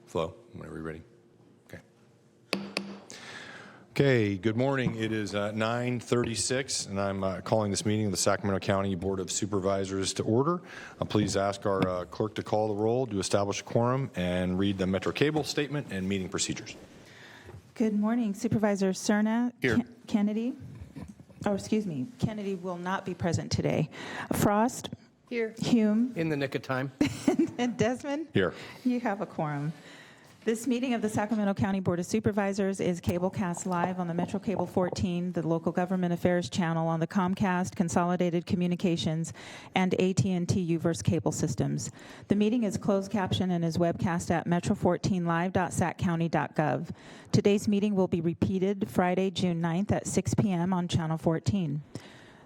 Flo, whenever you're ready. Okay, good morning. It is 9:36, and I'm calling this meeting of the Sacramento County Board of Supervisors to order. Please ask our clerk to call the roll to establish a quorum and read the Metro Cable statement and meeting procedures. Good morning, Supervisor Cerna. Here. Kennedy. Oh, excuse me. Kennedy will not be present today. Frost. Here. Hume. In the nick of time. And Desmond. Here. You have a quorum. This meeting of the Sacramento County Board of Supervisors is cablecast live on the Metro Cable 14, the Local Government Affairs channel on the Comcast, Consolidated Communications, and AT&T UVerse cable systems. The meeting is closed caption and is webcast at metro14live.saccounty.gov. Today's meeting will be repeated Friday, June 9th at 6 p.m. on Channel 14.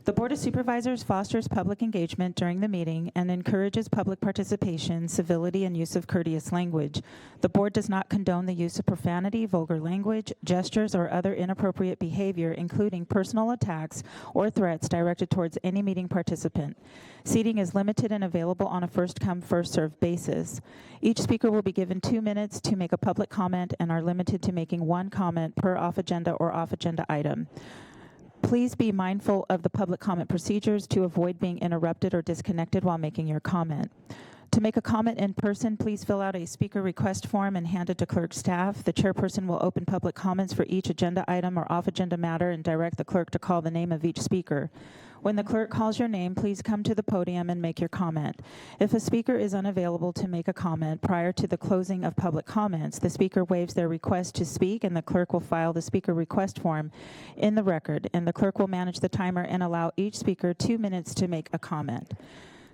The Board of Supervisors fosters public engagement during the meeting and encourages public participation, civility, and use of courteous language. The Board does not condone the use of profanity, vulgar language, gestures, or other inappropriate behavior, including personal attacks or threats directed towards any meeting participant. Seating is limited and available on a first-come, first-served basis. Each speaker will be given 2 minutes to make a public comment and are limited to making one comment per off-agenda or off-agenda item. Please be mindful of the public comment procedures to avoid being interrupted or disconnected while making your comment. To make a comment in person, please fill out a speaker request form and hand it to clerk staff. The chairperson will open public comments for each agenda item or off-agenda matter and direct the clerk to call the name of each speaker. When the clerk calls your name, please come to the podium and make your comment. If a speaker is unavailable to make a comment prior to the closing of public comments, the speaker waives their request to speak, and the clerk will file the speaker request form in the record, and the clerk will manage the timer and allow each speaker 2 minutes to make a comment.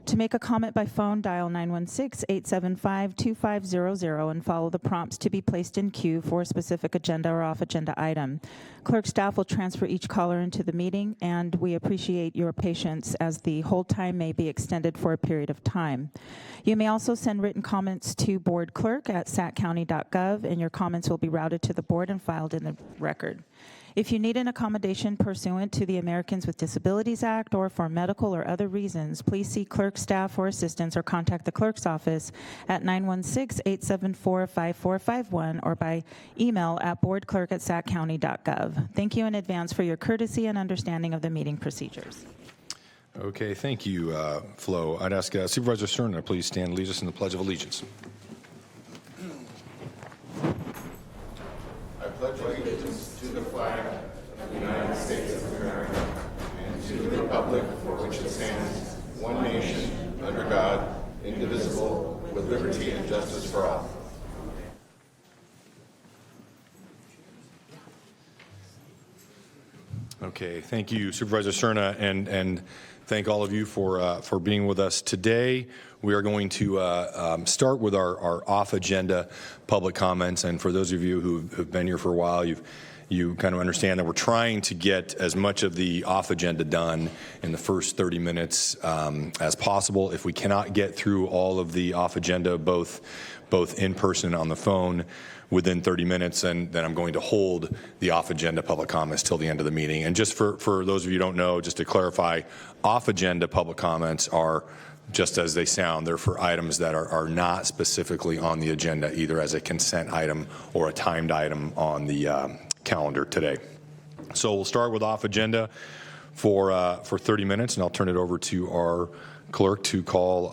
To make a comment by phone, dial 916-875-2500 and follow the prompts to be placed in queue for a specific agenda or off-agenda item. Clerk staff will transfer each caller into the meeting, and we appreciate your patience as the hold time may be extended for a period of time. You may also send written comments to boardclerk@saccounty.gov, and your comments will be routed to the board and filed in the record. If you need an accommodation pursuant to the Americans with Disabilities Act or for medical or other reasons, please see clerk staff for assistance or contact the clerk's office at 916-874-5451 or by email at boardclerk@saccounty.gov. Thank you in advance for your courtesy and understanding of the meeting procedures. Okay, thank you, Flo. I'd ask Supervisor Cerna to please stand and lead us in the Pledge of Allegiance. I pledge allegiance to the flag of the United States of America and to the republic for which it stands, one nation, under God, indivisible, with liberty and justice for all. Okay, thank you, Supervisor Cerna, and thank all of you for being with us today. We are going to start with our off-agenda public comments, and for those of you who've been here for a while, you kind of understand that we're trying to get as much of the off-agenda done in the first 30 minutes as possible. If we cannot get through all of the off-agenda, both in person and on the phone, within 30 minutes, and then I'm going to hold the off-agenda public comments till the end of the meeting. And just for those of you who don't know, just to clarify, off-agenda public comments are just as they sound. They're for items that are not specifically on the agenda, either as a consent item or a timed item on the calendar today. So we'll start with off-agenda for 30 minutes, and I'll turn it over to our clerk to call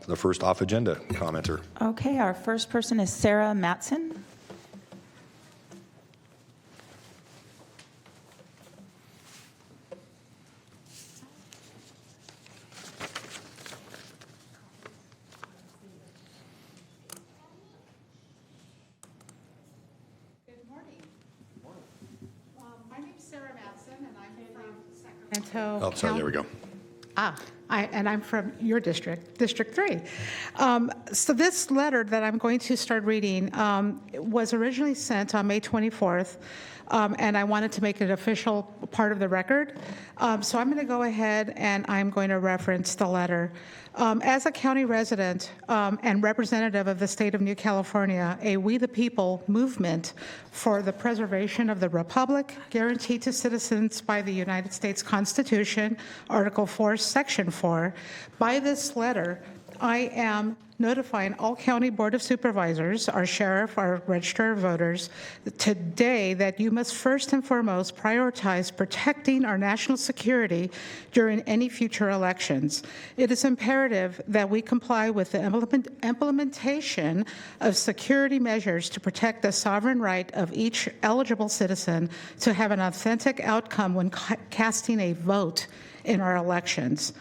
the first off-agenda commenter. Okay, our first person is Sarah Matson. Oh, sorry, there we go. I'm from your district, District 3. So this letter that I'm going to start reading was originally sent on May 24th, and I wanted to make it official part of the record. So I'm going to go ahead and I'm going to reference the letter. As a county resident and representative of the state of New California, a We the People movement for the preservation of the Republic guaranteed to citizens by the United States Constitution, Article 4, Section 4, by this letter, I am notifying all county board of supervisors, our sheriff, our registrar of voters, today that you must first and foremost prioritize protecting our national security during any future elections. It is imperative that we comply with the implementation of security measures to protect the sovereign right of each eligible citizen to have an authentic outcome when casting a vote in our elections.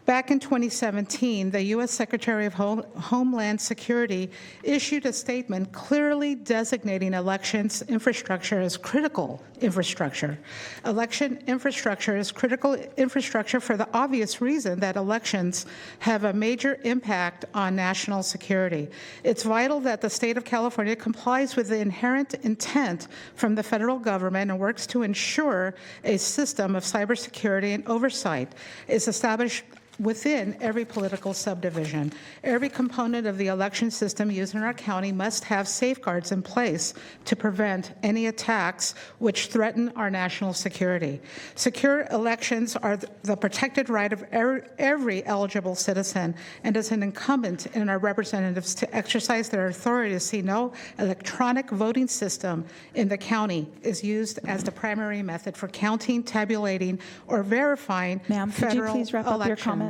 Back in 2017, the U.S. Secretary of Homeland Security issued a statement clearly designating elections infrastructure as critical infrastructure. Election infrastructure is critical infrastructure for the obvious reason that elections have a major impact on national security. It's vital that the state of California complies with the inherent intent from the federal government and works to ensure a system of cybersecurity and oversight is established within every political subdivision. Every component of the election system used in our county must have safeguards in place to prevent any attacks which threaten our national security. Secure elections are the protected right of every eligible citizen, and is an incumbent in our representatives to exercise their authority to see no electronic voting system in the county is used as the primary method for counting, tabulating, or verifying Ma'am, could you federal please wrap up your elections. comments?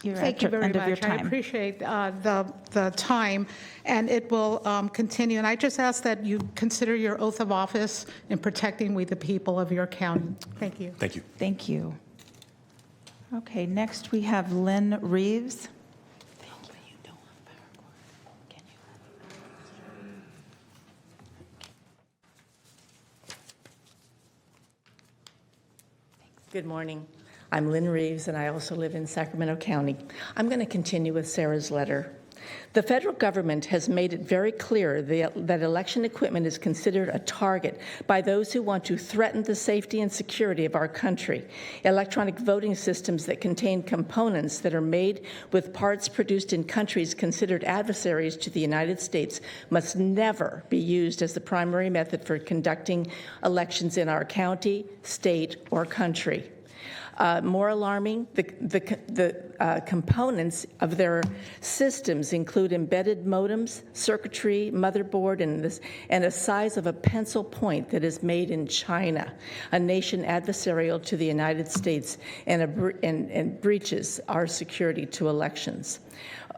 You're Thank at you the very end of your much. I time. appreciate the time, and it will continue. And I just ask that you consider your oath of office in protecting we the people of your county. Thank you. Thank you. Thank you. Okay, next we have Lynn Reeves. Good morning. I'm Lynn Reeves, and I also live in Sacramento County. I'm going to continue with Sarah's letter. The federal government has made it very clear that election equipment is considered a target by those who want to threaten the safety and security of our country. Electronic voting systems that contain components that are made with parts produced in countries considered adversaries to the United States must never be used as the primary method for conducting elections in our county, state, or country. More alarming, the components of their systems include embedded modems, circuitry, motherboard, and a size of a pencil point that is made in China, a nation adversarial to the United States and breaches our security to elections.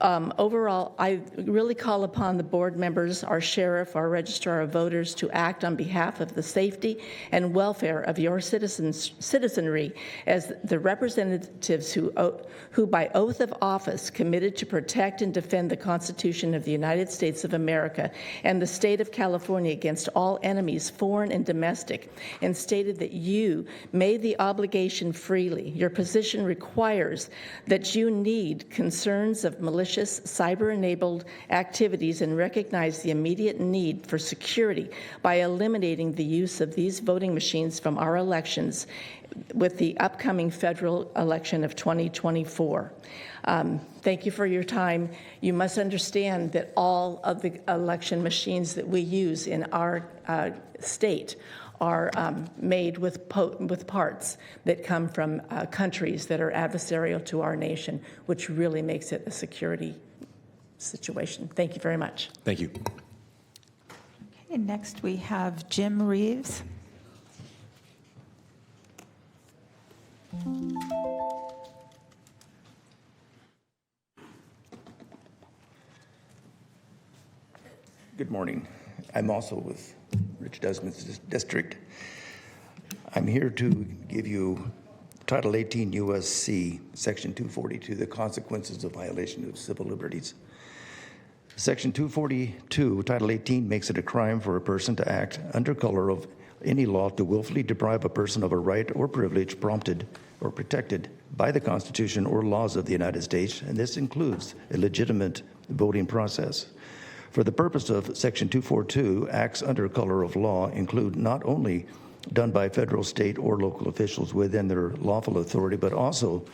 Overall, I really call upon the board members, our sheriff, our registrar of voters to act on behalf of the safety and welfare of your citizenry as the representatives who by oath of office committed to protect and defend the Constitution of the United States of America and the state of California against all enemies, foreign and domestic, and stated that you made the obligation freely. Your position requires that you need concerns of malicious cyber-enabled activities and recognize the immediate need for security by eliminating the use of these voting machines from our elections with the upcoming federal election of 2024. Thank you for your time. You must understand that all of the election machines that we use in our state are made with parts that come from countries that are adversarial to our nation, which really makes it a security situation. Thank you very much. Thank you. Okay, next we have Jim Reeves. Good morning. I'm also with Rich Desmond's district. I'm here to give you Title 18 U.S.C. Section 242, the consequences of violation of civil liberties. Section 242, Title 18, makes it a crime for a person to act under color of any law to willfully deprive a person of a right or privilege prompted or protected by the Constitution or laws of the United States, and this includes a legitimate voting process. For the purpose of Section 242, acts under color of law include not only done by federal, state, or local officials within their lawful authority, but also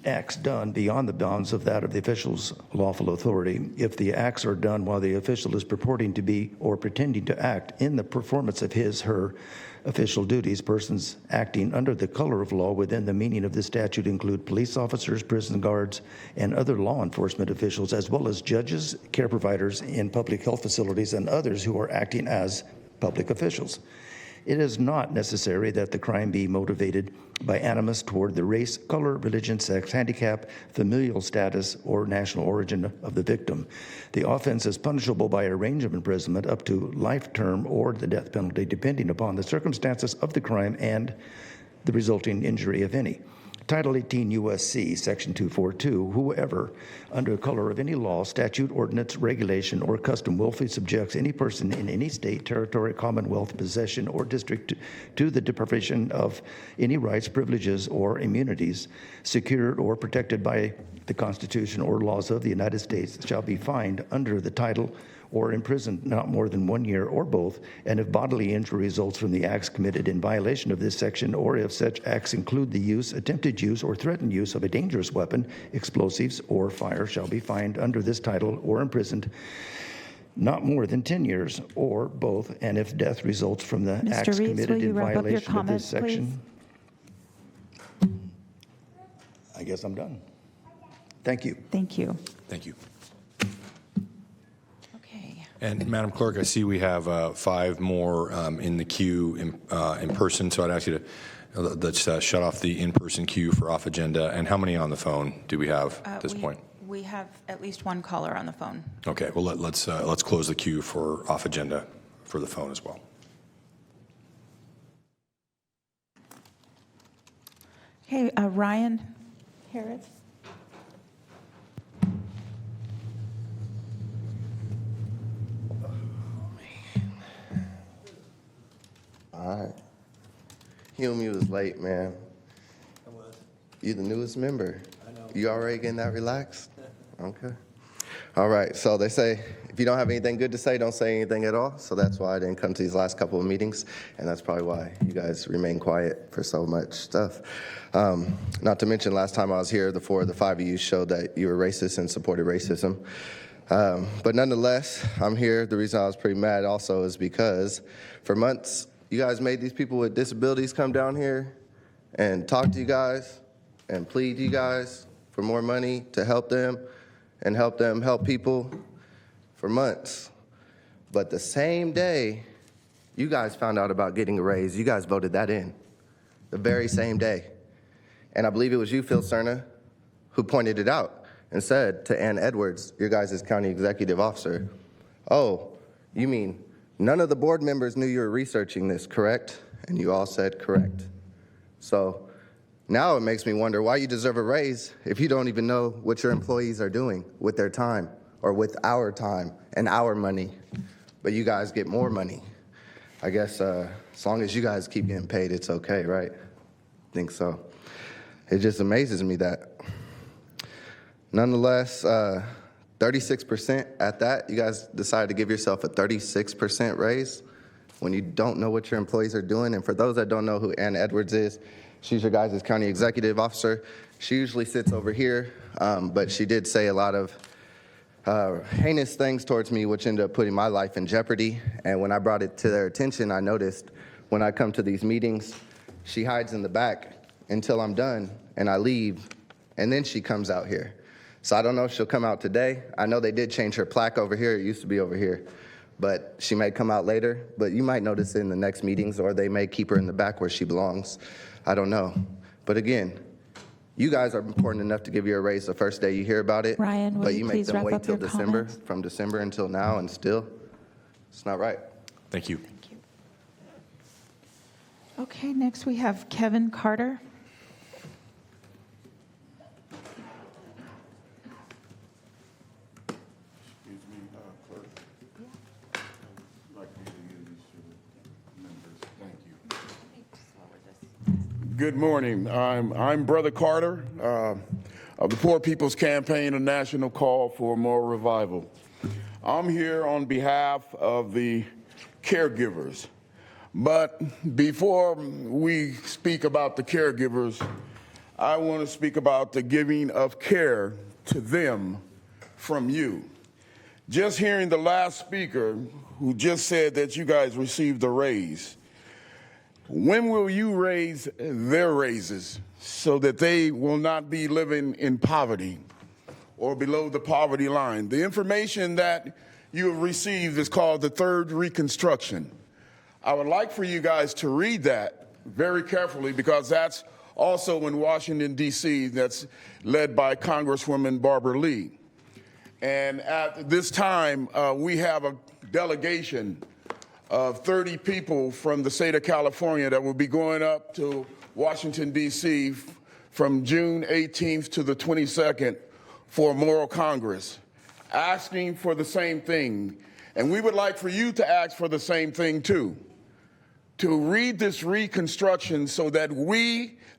acts done beyond the bounds of that of the official's lawful authority, if the acts are done while the official is purporting to be or pretending to act in the performance of his/her official duties, persons acting under the color of law within the meaning of this statute include police officers, prison guards, and other law enforcement officials, as well as judges, care providers in public health facilities, and others who are acting as public officials. It is not necessary that the crime be motivated by animus toward the race, color, religion, sex, handicap, familial status, or national origin of the victim. The offense is punishable by a range of imprisonment up to life term or the death penalty, depending upon the circumstances of the crime and the resulting injury, if any. Title 18 U.S.C. Section 242, whoever, under color of any law, statute, ordinance, regulation, or custom willfully subjects any person in any state, territory, commonwealth, possession, or district to the deprivation of any rights, privileges, or immunities secured or protected by the Constitution or laws of the United States shall be fined under the title or imprisoned not more than 1 year or both, and if bodily injury results from the acts committed in violation of this section, or if such acts include the use, attempted use, or threatened use of a dangerous weapon, explosives, or fire, shall be fined under this title or imprisoned not more than 10 years or both, and if death results from the Mr. acts Reeves, committed will you in wrap up your violation of this comments, section. I guess I'm done. Thank you. Thank you. Thank you. Okay. And Madam Clerk, I see we have 5 more in the queue in person, so I'd ask you to let's shut off the in-person queue for off agenda. And how many on the phone do we have at this point? We have at least one caller on the phone. Okay, well let's close the queue for off agenda for the phone as well. Okay, Ryan Harris. All right. Hume, you was late, man. I was. You the newest member. I know. You already getting that relaxed? Okay. All right, so they say if you don't have anything good to say, don't say anything at all. So that's why I didn't come to these last couple of meetings, and that's probably why you guys remain quiet for so much stuff. Not to mention, last time I was here, the 4 of the 5 of you showed that you were racist and supported racism. But nonetheless, I'm here. The reason I was pretty mad also is because for months, you guys made these people with disabilities come down here and talk to you guys and plead to you guys for more money to help them and help them help people for months. But the same day you guys found out about getting a raise, you guys voted that in, the very same day. And I believe it was you, Phil Cerna, who pointed it out and said to Ann Edwards, your guys' county executive officer, oh, you mean none of the board members knew you were researching this, correct? And you all said correct. So now it makes me wonder why you deserve a raise if you don't even know what your employees are doing with their time or with our time and our money. But you guys get more money. I guess as long as you guys keep getting paid, it's okay, right? I think so. It just amazes me that. Nonetheless, 36% at that, you guys decided to give yourself a 36% raise when you don't know what your employees are doing. And for those that don't know who Ann Edwards is, she's your guys' county executive officer. She usually sits over here, but she did say a lot of heinous things towards me, which ended up putting my life in jeopardy. And when I brought it to their attention, I noticed when I come to these meetings, she hides in the back until I'm done and I leave, and then she comes out here. So I don't know if she'll come out today. I know they did change her plaque over here. It used to be over here. But she may come out later. But you might notice it in the next meetings, or they may keep her in the back where she belongs. I don't know. But again, you guys are important enough to give you a raise the first day you hear about it. Ryan, will but you you make please them wrap wait up till your December, comments? from December until now, and still, it's not right. Thank you. Thank you. Okay, next we have Kevin Carter. Excuse me, Clerk. I'd like you to give these to the members. Thank you. Good morning. I'm Brother Carter of the Poor People's Campaign, a national call for more revival. I'm here on behalf of the caregivers. But before we speak about the caregivers, I want to speak about the giving of care to them from you. Just hearing the last speaker who just said that you guys received a raise, when will you raise their raises so that they will not be living in poverty or below the poverty line? The information that you have received is called the Third Reconstruction. I would like for you guys to read that very carefully because that's also in Washington, D.C., that's led by Congresswoman Barbara Lee. And at this time, we have a delegation of 30 people from the state of California that will be going up to Washington, D.C. from June 18th to the 22nd for a moral Congress, asking for the same thing. And we would like for you to ask for the same thing too, to read this reconstruction so that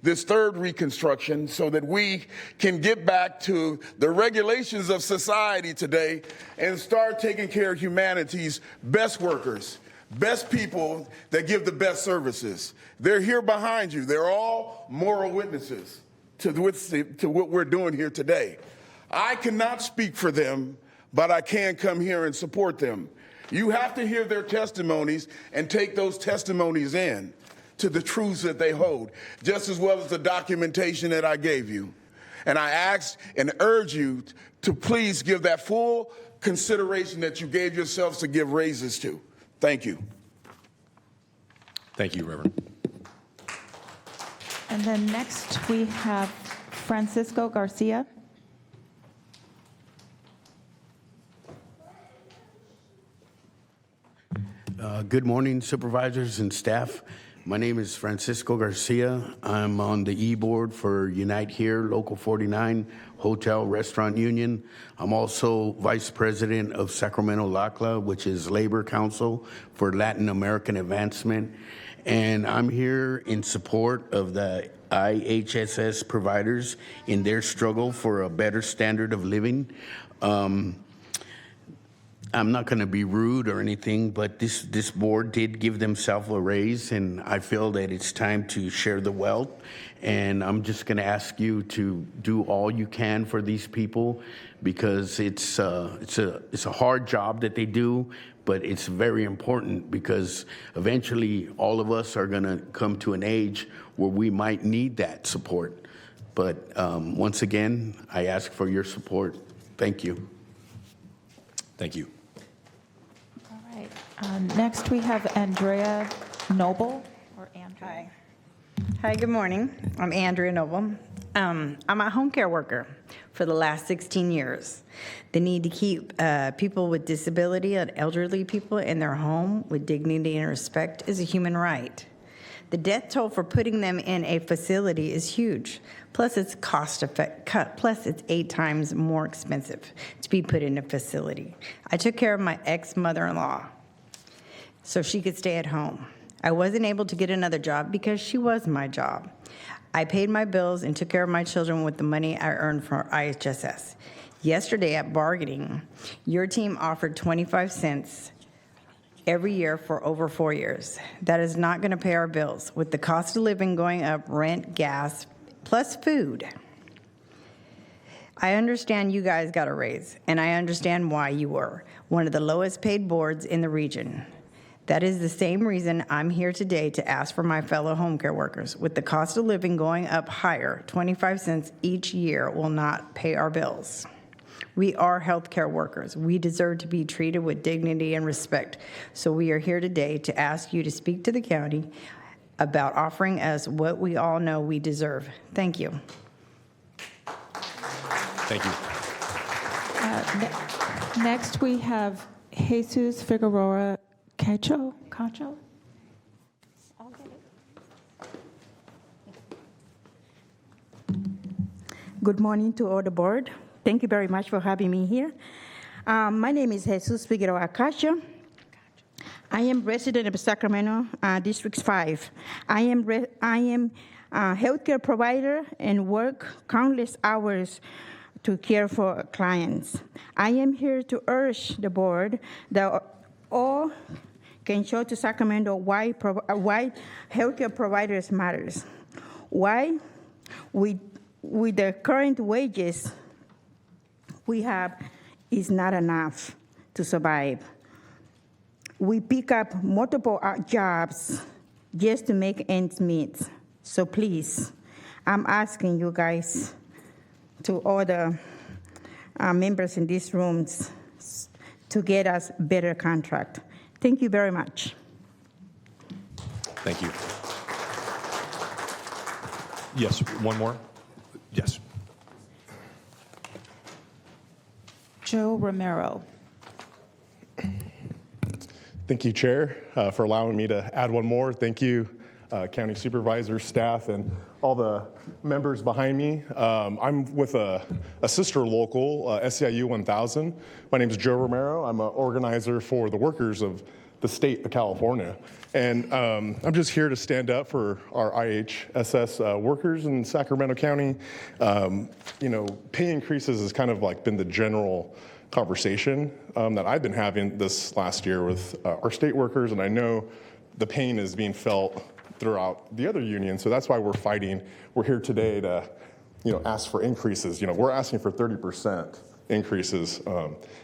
this third reconstruction, so that we can get back to the regulations of society today and start taking care of humanity's best workers, best people that give the best services. They're here behind you. They're all moral witnesses to what we're doing here today. I cannot speak for them, but I can come here and support them. You have to hear their testimonies and take those testimonies in to the truths that they hold, just as well as the documentation that I gave you. And I ask and urge you to please give that full consideration that you gave yourselves to give raises to. Thank you. Thank you, Reverend. And then next we have Francisco Garcia. Good morning, supervisors and staff. My name is Francisco Garcia. I'm on the e-board for Unite Here, Local 49, Hotel Restaurant Union. I'm also vice president of Sacramento LACLA, which is Labor Council for Latin American Advancement. And I'm here in support of the IHSS providers in their struggle for a better standard of living. I'm not going to be rude or anything, but this board did give themselves a raise, and I feel that it's time to share the wealth. And I'm just going to ask you to do all you can for these people because it's a hard job that they do, but it's very important because eventually all of us are going to come to an age where we might need that support. But once again, I ask for your support. Thank you. Thank you. Next, we have Andrea Noble, or Andrea. Hi, good morning. I'm Andrea Noble. I'm a home care worker for the last 16 years. The need to keep people with disability and elderly people in their home with dignity and respect is a human right. The death toll for putting them in a facility is huge. Plus, it's plus it's 8 times more expensive to be put in a facility. I took care of my ex-mother-in-law so she could stay at home. I wasn't able to get another job because she was my job. I paid my bills and took care of my children with the money I earned from IHSS. Yesterday at bargaining, your team offered 25 cents every year for over 4 years. That is not going to pay our bills. With the cost of living going up, rent, gas, plus food. I understand you guys got a raise, and I understand why you were one of the lowest paid boards in the region. That is the same reason I'm here today to ask for my fellow home care workers. With the cost of living going up higher, 25 cents each year will not pay our bills. We are healthcare workers. We deserve to be treated with dignity and respect. So we are here today to ask you to speak to the county about offering us what we all know we deserve. Thank you. Thank you. Next, we have Jesus Figueroa Cacho. I'll get it. Good morning to all the board. Thank you very much for having me here. My name is Jesus Figueroa Cacho. I am resident of Sacramento, District 5. I am a healthcare provider and work countless hours to care for clients. I am here to urge the board that all can show to Sacramento why healthcare providers matters. Why we with the current wages we have, is not enough to survive. We pick up multiple jobs just to make ends meet. So please, I'm asking you guys, to all the members in these rooms, to get us better contract. Thank you very much. Thank you. Yes, one more? Yes. Joe Romero. Thank you, Chair, for allowing me to add one more. Thank you, County Supervisor, staff, and all the members behind me. I'm with a sister local, SEIU 1000. My name is Joe Romero. I'm an organizer for the workers of the state of California. And I'm just here to stand up for our IHSS workers in Sacramento County. Pay increases has kind of like been the general conversation that I've been having this last year with our state workers, and I know the pain is being felt throughout the other unions, so that's why we're fighting. We're here today to, ask for increases. We're asking for 30% increases,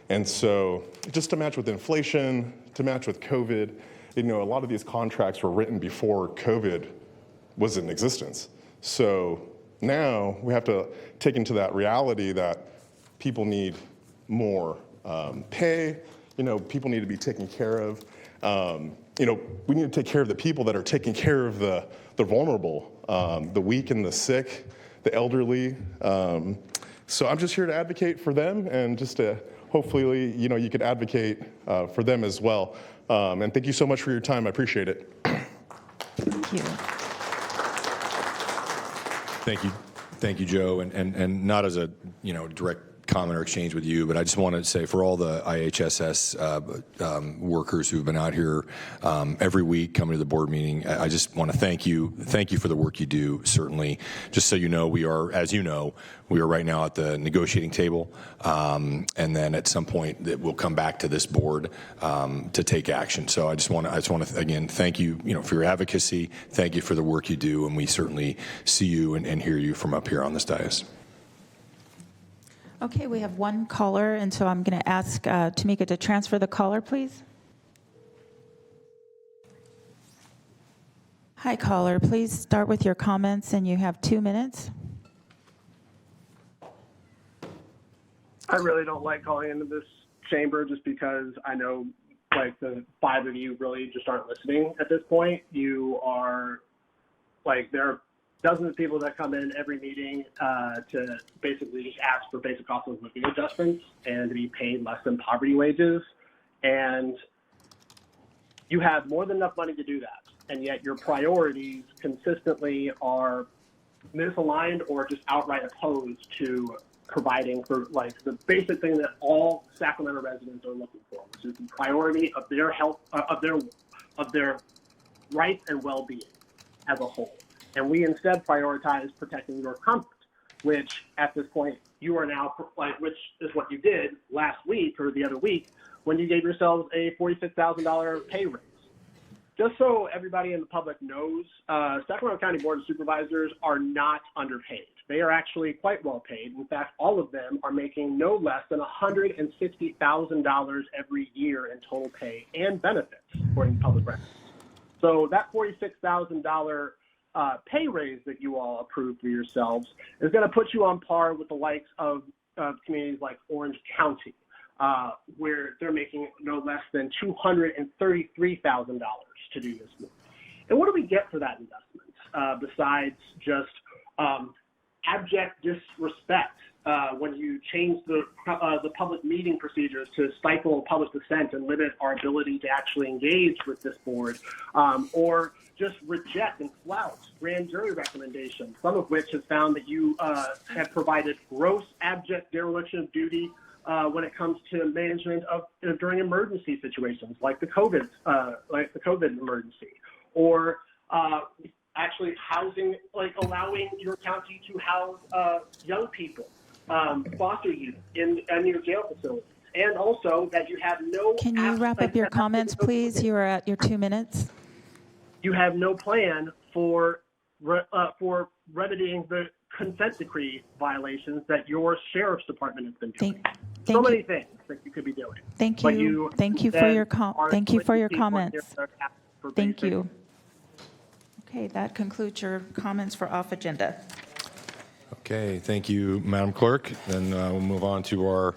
and so just to match with inflation, to match with COVID, a lot of these contracts were written before COVID was in existence. So now we have to take into that reality that people need more pay. People need to be taken care of. We need to take care of the people that are taking care of the vulnerable, the weak and the sick, the elderly. So I'm just here to advocate for them, and just to hopefully, you could advocate for them as well. And thank you so much for your time. I appreciate it. Thank you. Thank you, Joe. And not as a direct comment or exchange with you, but I just want to say for all the IHSS workers who've been out here every week coming to the board meeting, I just want to thank you for the work you do. Certainly, just so you know, we are right now at the negotiating table, and then at some point that we'll come back to this board to take action. So I just want to again thank you, for your advocacy. Thank you for the work you do, and we certainly see you and hear you from up here on this dais. Okay, we have one caller, and so I'm going to ask Tamika to transfer the caller, please. Hi, caller. Please start with your comments, and you have 2 minutes. I really don't like calling into this chamber just because I know, the 5 of you really just aren't listening at this point. You are, there are dozens of people that come in every meeting to basically just ask for basic cost of living adjustments and to be paid less than poverty wages. And you have more than enough money to do that. And yet your priorities consistently are misaligned or just outright opposed to providing for the basic thing that all Sacramento residents are looking for, which is the priority of their health, of their rights and well-being as a whole. And we instead prioritize protecting your comfort, which at this point you are now, which is what you did last week or the other week when you gave yourselves a $46,000 pay raise. Just so everybody in the public knows, Sacramento County Board of Supervisors are not underpaid. They are actually quite well paid. In fact, all of them are making no less than $160,000 every year in total pay and benefits, according to public records. So that $46,000 pay raise that you all approved for yourselves is going to put you on par with the likes of communities like Orange County, where they're making no less than $233,000 to do this move. And what do we get for that investment besides just abject disrespect when you change the public meeting procedures to stifle public dissent and limit our ability to actually engage with this board, or just reject and flout grand jury recommendations, some of which has found that you have provided gross abject dereliction of duty when it comes to management of during emergency situations like the COVID emergency, or actually housing, allowing your county to house young people, foster youth in your jail facilities, and also that you have no. Can you wrap up your comments, please? You are at your 2 minutes. You have no plan for remedying the consent decree violations that your sheriff's department has been doing. So thank many you. things that you could be doing. Thank But you. Thank you for instead your are thank you for your going to see what comments. they're asking for Thank basic- you. Okay, that concludes your comments for off agenda. Okay, thank you, Madam Clerk. Then we'll move on to our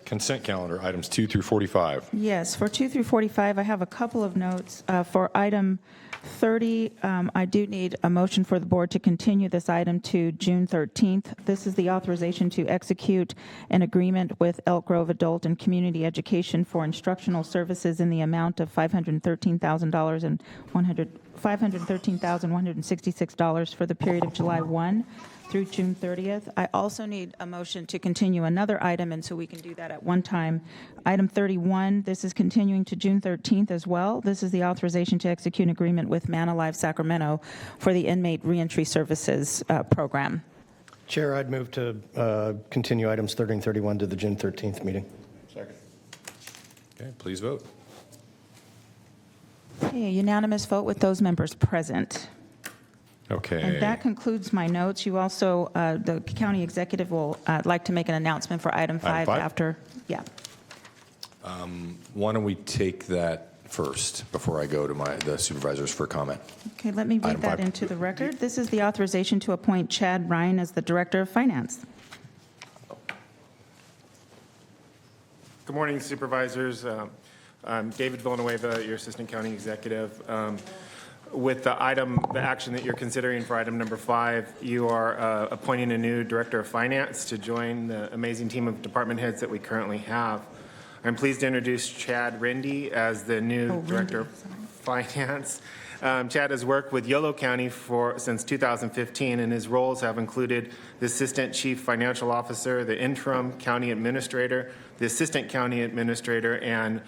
consent calendar, items 2 through 45. Yes, for 2 through 45, I have a couple of notes. For item 30, I do need a motion for the board to continue this item to June 13th. This is the authorization to execute an agreement with Elk Grove Adult and Community Education for instructional services in the amount of $513,000 and $513,166 for the period of July 1 through June 30th. I also need a motion to continue another item, and so we can do that at one time. Item 31, this is continuing to June 13th as well. This is the authorization to execute an agreement with Man Alive Sacramento for the inmate reentry services program. Chair, I'd move to continue items 30 and 31 to the June 13th meeting. Second. Okay, please vote. Okay, unanimous vote with those members present. Okay. And that concludes my notes. You also, the county executive will like to make an announcement for item 5 5? after. Yeah. Why don't we take that first before I go to the supervisors for comment? Okay, let me read Item that 5. into the record. This is the authorization to appoint Chad Ryan as the Director of Finance. Good morning, supervisors. I'm David Villanueva, your Assistant County Executive. With the action that you're considering for item number 5, you are appointing a new Director of Finance to join the amazing team of department heads that we currently have. I'm pleased to introduce Chad Rindy as the new Director of Finance. Chad has worked with Yolo County since 2015, and his roles have included the Assistant Chief Financial Officer, the Interim County Administrator, the Assistant County Administrator, and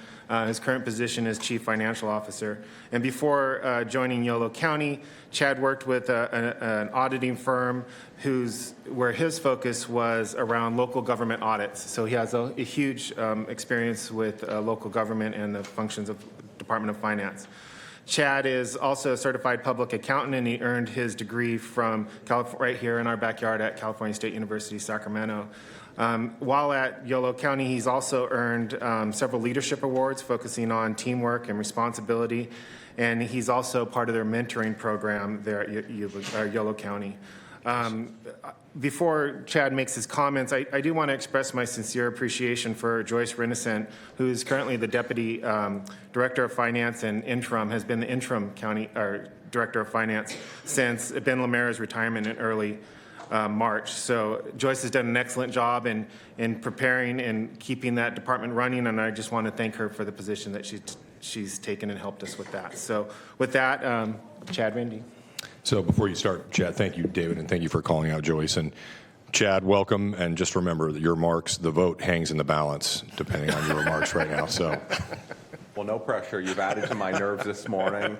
his current position as Chief Financial Officer. And before joining Yolo County, Chad worked with an auditing firm where his focus was around local government audits. So he has a huge experience with local government and the functions of Department of Finance. Chad is also a certified public accountant, and he earned his degree from right here in our backyard at California State University, Sacramento. While at Yolo County, he's also earned several leadership awards focusing on teamwork and responsibility, and he's also part of their mentoring program there at Yolo County. Before Chad makes his comments, I do want to express my sincere appreciation for Joyce Rennicent, who is currently the Deputy Director of Finance and has been the interim Director of Finance since Ben Lemaire's retirement in early March. So Joyce has done an excellent job in preparing and keeping that department running, and I just want to thank her for the position that she's taken and helped us with that. So with that, Chad Rindy. So before you start, Chad, thank you, David, and thank you for calling out Joyce. And Chad, welcome, and just remember that your marks, the vote hangs in the balance, depending on your remarks right now. So, well, no pressure. You've added to my nerves this morning.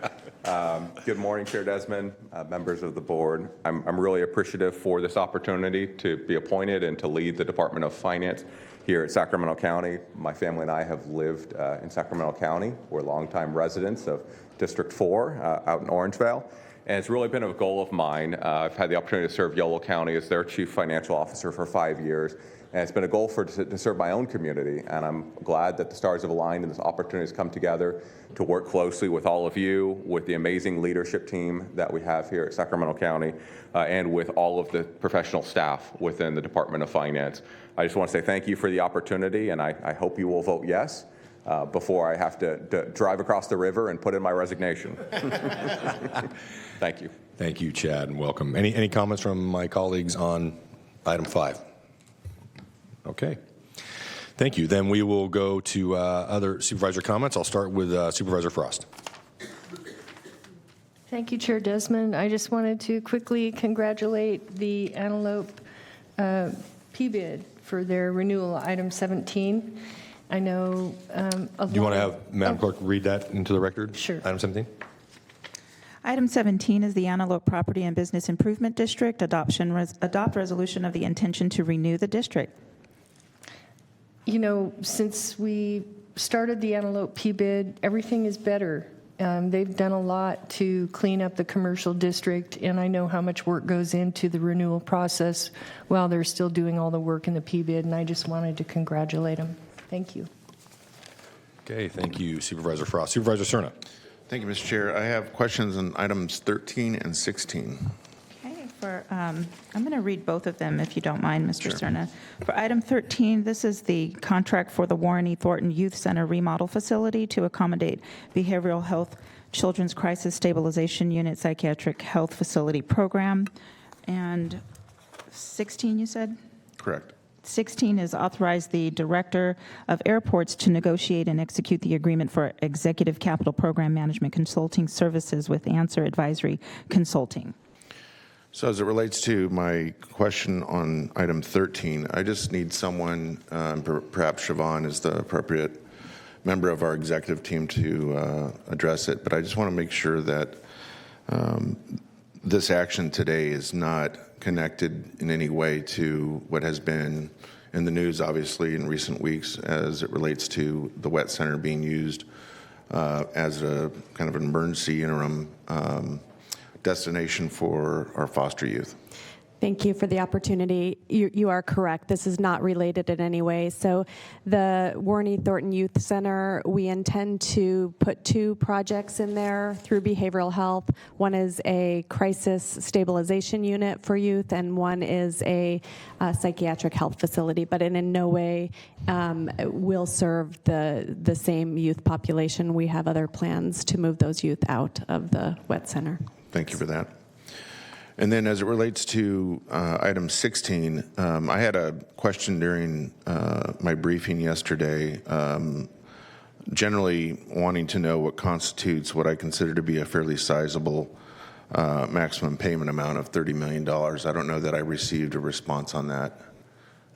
Good morning, Chair Desmond, members of the board. I'm really appreciative for this opportunity to be appointed and to lead the Department of Finance here at Sacramento County. My family and I have lived in Sacramento County. We're longtime residents of District 4 out in Orangevale. And it's really been a goal of mine. I've had the opportunity to serve Yolo County as their Chief Financial Officer for 5 years. And it's been a goal to serve my own community. And I'm glad that the stars have aligned and this opportunity has come together to work closely with all of you, with the amazing leadership team that we have here at Sacramento County, and with all of the professional staff within the Department of Finance. I just want to say thank you for the opportunity, and I hope you will vote yes before I have to drive across the river and put in my resignation. Thank you. thank you, Chad, and welcome. Any comments from my colleagues on item 5? Okay. Thank you. Then we will go to other supervisor comments. I'll start with Supervisor Frost. Thank you, Chair Desmond. I just wanted to quickly congratulate the Antelope PBID for their renewal, item 17. I know Do you want to have Madam Clerk read that into the record? Sure. Item 17? Item 17 is the Antelope Property and Business Improvement District. Adopt resolution of the intention to renew the district. You know, since we started the Antelope PBID, everything is better They've done a lot to clean up the commercial district, and I know how much work goes into the renewal process while they're still doing all the work in the PBID, and I just wanted to congratulate them. Thank you. Okay, thank you, Supervisor Frost. Supervisor Cerna. Thank you, Mr. Chair. I have questions on items 13 and 16. Okay, I'm going to read both of them if you don't mind, Mr. Cerna. For item 13, this is the contract for the Warren E. Thornton Youth Center remodel facility to accommodate behavioral health children's crisis stabilization unit psychiatric health facility program. And 16, you said? Correct. 16 is authorize the Director of Airports to negotiate and execute the agreement for Executive Capital Program Management Consulting Services with Answer Advisory Consulting. So as it relates to my question on item 13, I just need someone, perhaps Siobhan is the appropriate member of our executive team to address it, but I just want to make sure that this action today is not connected in any way to what has been in the news, obviously, in recent weeks as it relates to the Wet Center being used as a kind of an emergency interim destination for our foster youth. Thank you for the opportunity. You are correct. This is not related in any way. So the Warren E. Thornton Youth Center, we intend to put 2 projects in there through behavioral health. One is a crisis stabilization unit for youth, and one is a psychiatric health facility, but in no way will serve the same youth population. We have other plans to move those youth out of the Wet Center. Thank you for that. And then as it relates to item 16, I had a question during my briefing yesterday, generally wanting to know what constitutes what I consider to be a fairly sizable maximum payment amount of $30 million. I don't know that I received a response on that.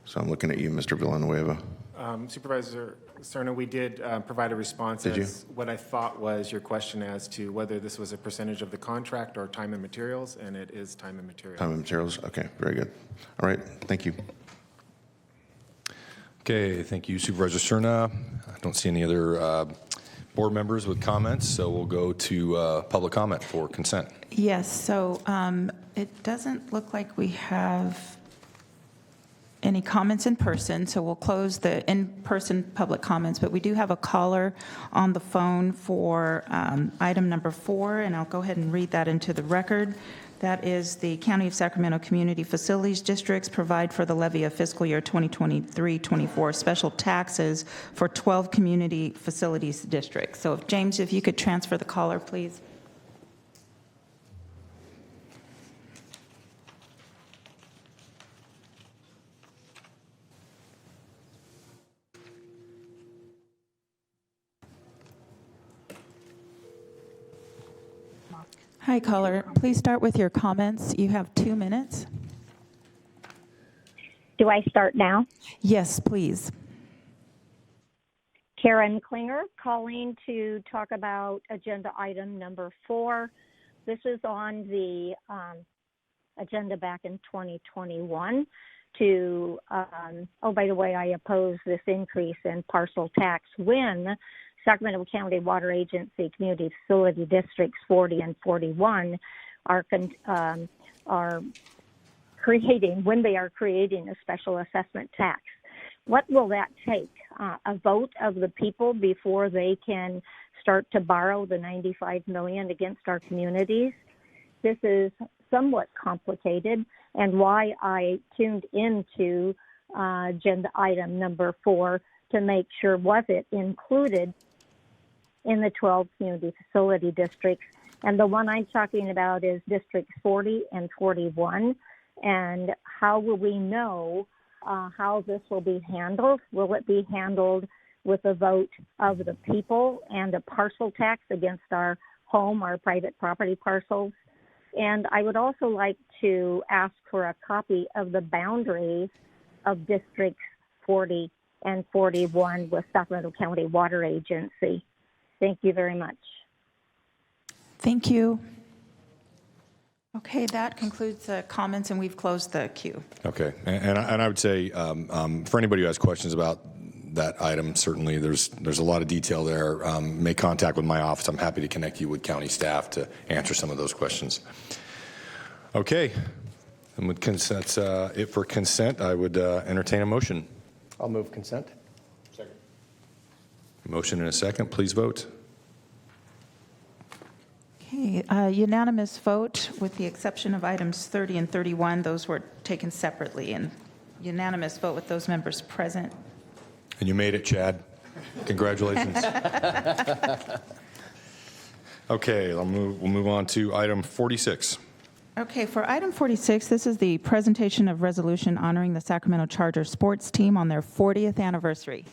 So I'm looking at you, Mr. Villanueva. Supervisor Cerna, we did provide a response as what I thought was your question as to whether this was a percentage of the contract or time and materials, and it is time and materials. Time and materials, okay, very good. All right, thank you. Okay, thank you, Supervisor Cerna. I don't see any other board members with comments, so we'll go to public comment for consent. Yes, so it doesn't look like we have any comments in person, so we'll close the in-person public comments, but we do have a caller on the phone for item number 4, and I'll go ahead and read that into the record. That is the County of Sacramento Community Facilities Districts provide for the levy of fiscal year 2023-24 special taxes for 12 community facilities districts. So James, if you could transfer the caller, please. Hi, caller. Please start with your comments. You have 2 minutes. Do I start now? Yes, please. Karen Klinger calling to talk about agenda item number 4. This is on the agenda back in 2021 to, oh, by the way, I oppose this increase in parcel tax when Sacramento County Water Agency Community Facility Districts 40 and 41 are creating, when they are creating a special assessment tax. What will that take? A vote of the people before they can start to borrow the $95 million against our communities? This is somewhat complicated, and why I tuned into agenda item number 4 to make sure was it included in the 12 community facility districts. And the one I'm talking about is districts 40 and 41. And how will we know how this will be handled? Will it be handled with a vote of the people and a parcel tax against our home, our private property parcels? And I would also like to ask for a copy of the boundaries of districts 40 and 41 with Sacramento County Water Agency. Thank you very much. Thank you. Okay, that concludes the comments, and we've closed the queue. Okay, and I would say for anybody who has questions about that item. Certainly, there's a lot of detail there. Make contact with my office. I'm happy to connect you with county staff to answer some of those questions. Okay, and with consent, that's it for consent. I would entertain a motion. I'll move consent. Second. Motion and a second. Please vote. Okay, unanimous vote with the exception of items 30 and 31. Those were taken separately, and unanimous vote with those members present. And you made it, Chad. Congratulations. Okay, we'll move on to item 46. Okay, for item 46, this is the presentation of resolution honoring the Sacramento Chargers sports team on their 40th anniversary.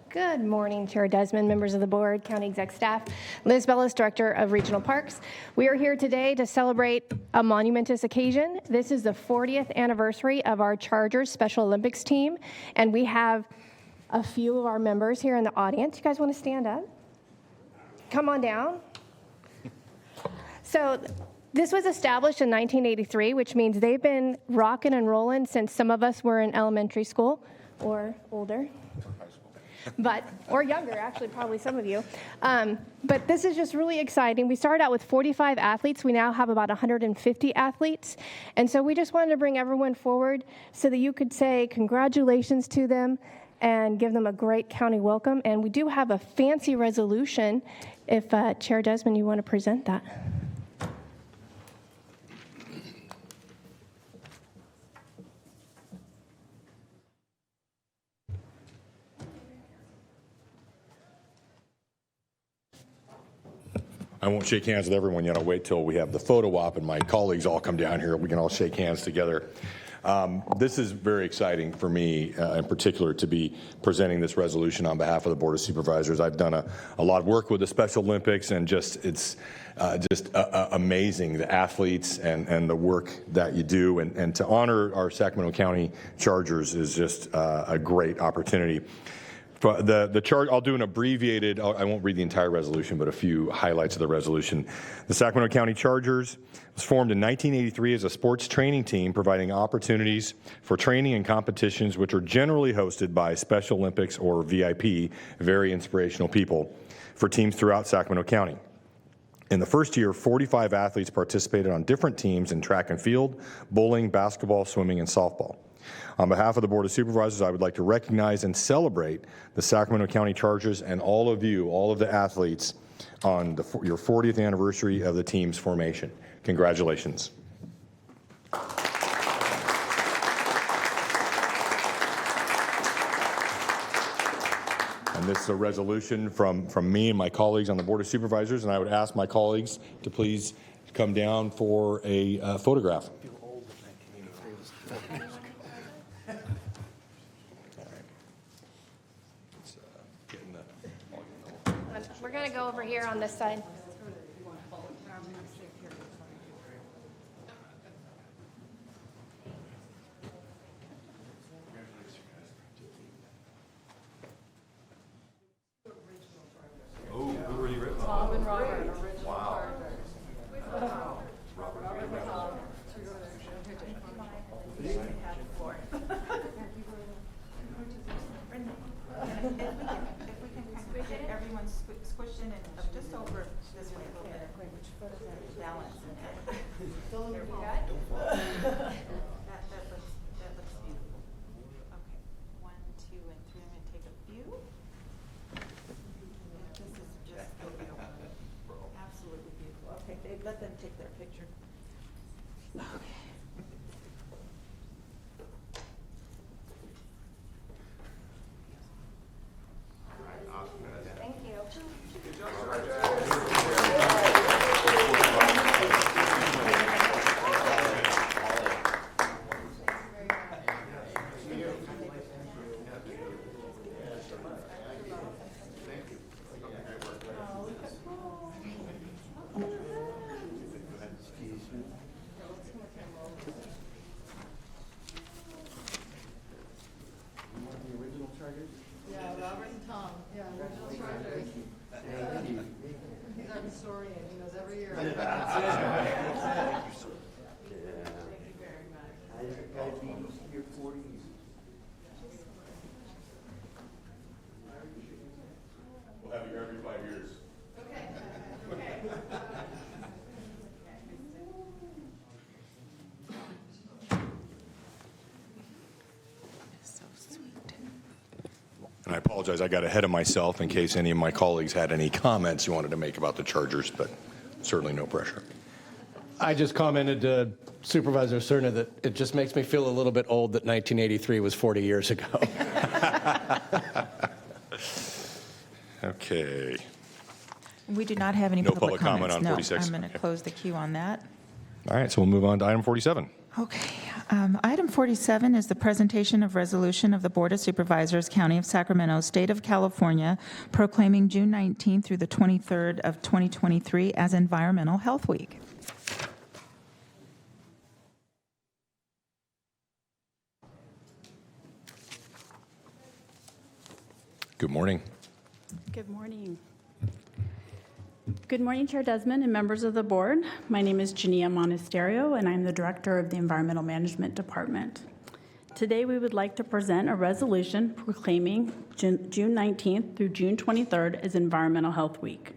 Good morning, Chair Desmond, members of the board, county exec staff. Liz Bellis, Director of Regional Parks. We are here today to celebrate a monumentous occasion. This is the 40th anniversary of our Chargers Special Olympics team, and we have a few of our members here in the audience. You guys want to stand up? Come on down. So this was established in 1983, which means they've been rocking and rolling since some of us were in elementary school or older. Or younger, actually, probably some of you. But this is just really exciting. We started out with 45 athletes. We now have about 150 athletes. And so we just wanted to bring everyone forward so that you could say congratulations to them and give them a great county welcome. And we do have a fancy resolution. If Chair Desmond, you want to present that. I won't shake hands with everyone yet. I'll wait till we have the photo op and my colleagues all come down here. We can all shake hands together. This is very exciting for me in particular to be presenting this resolution on behalf of the Board of Supervisors. I've done a lot of work with the Special Olympics, and it's amazing, the athletes and the work that you do. And to honor our Sacramento County Chargers is just a great opportunity. The charge, I'll do an abbreviated, I won't read the entire resolution, but a few highlights of the resolution. The Sacramento County Chargers was formed in 1983 as a sports training team, providing opportunities for training and competitions which are generally hosted by Special Olympics or VIP, very inspirational people, for teams throughout Sacramento County. In the first year, 45 athletes participated on different teams in track and field, bowling, basketball, swimming, and softball. On behalf of the Board of Supervisors, I would like to recognize and celebrate the Sacramento County Chargers and all of you, all of the athletes, on your 40th anniversary of the team's formation. Congratulations. And this is a resolution from me and my colleagues on the Board of Supervisors, and I would ask my colleagues to please come down for a photograph. We're going to go over here on this side. Tom and Robert, original Wow. Everyone's squished in and just over this way a little bit. Balance. That looks beautiful. Okay, 1, 2, and 3. I'm going to take a few. This is just absolutely beautiful. Okay, Dave, let them take their picture. Okay. Thank you. We'll have you every 5 years. And I apologize, I got ahead of myself in case any of my colleagues had any comments you wanted to make about the Chargers, but certainly no pressure. I just commented to Supervisor Cerna that it just makes me feel a little bit old that 1983 was 40 years ago. Okay. We do not have any No public public comment comments. on 46. No, I'm going to close the queue on that. All right, so we'll move on to item 47. Okay. Item 47 is the presentation of resolution of the Board of Supervisors, County of Sacramento, State of California, proclaiming June 19th through the 23rd of 2023 as Environmental Health Week. Good morning. Good morning. Good morning, Chair Desmond and members of the board. My name is Jania Monasterio, and I'm the Director of the Environmental Management Department. Today, we would like to present a resolution proclaiming June 19th through June 23rd as Environmental Health Week.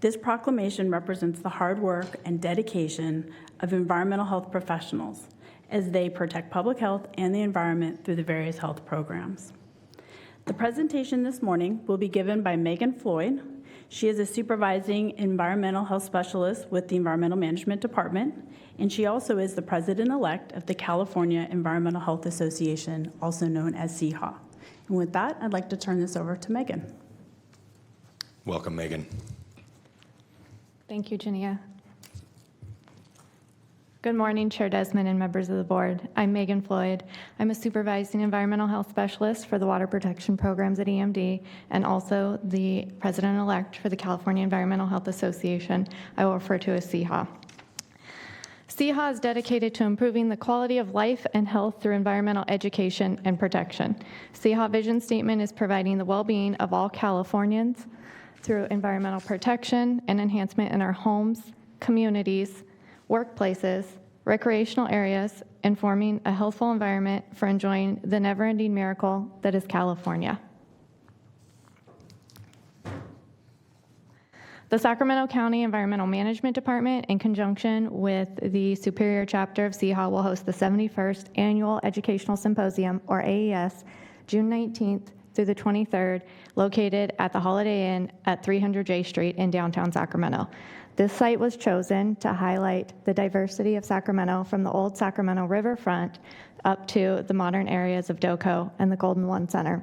This proclamation represents the hard work and dedication of environmental health professionals as they protect public health and the environment through the various health programs. The presentation this morning will be given by Megan Floyd. She is a supervising environmental health specialist with the Environmental Management Department, and she also is the president-elect of the California Environmental Health Association, also known as CEHA. And with that, I'd like to turn this over to Megan. Welcome, Megan. Thank you, Jania. Good morning, Chair Desmond and members of the board. I'm Megan Floyd. I'm a supervising environmental health specialist for the water protection programs at EMD and also the president-elect for the California Environmental Health Association. I will refer to as CEHA. CEHA is dedicated to improving the quality of life and health through environmental education and protection. CEHA vision statement is providing the well-being of all Californians through environmental protection and enhancement in our homes, communities, workplaces, recreational areas, and forming a healthful environment for enjoying the never-ending miracle that is California. The Sacramento County Environmental Management Department, in conjunction with the Superior Chapter of CEHA, will host the 71st Annual Educational Symposium, or AES, June 19th through the 23rd, located at the Holiday Inn at 300 J Street in downtown Sacramento. This site was chosen to highlight the diversity of Sacramento from the old Sacramento riverfront up to the modern areas of Doco and the Golden One Center.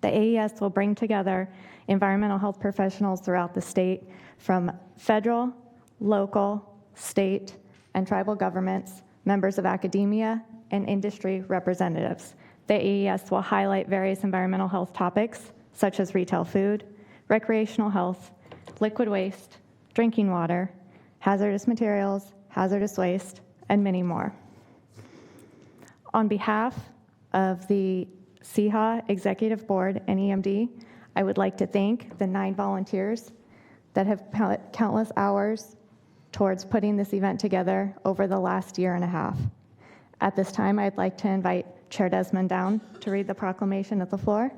The AES will bring together environmental health professionals throughout the state from federal, local, state, and tribal governments, members of academia, and industry representatives. The AES will highlight various environmental health topics such as retail food, recreational health, liquid waste, drinking water, hazardous materials, hazardous waste, and many more. On behalf of the CEHA Executive Board and EMD, I would like to thank the 9 volunteers that have put countless hours towards putting this event together over the last year and a half. At this time, I'd like to invite Chair Desmond down to read the proclamation at the floor.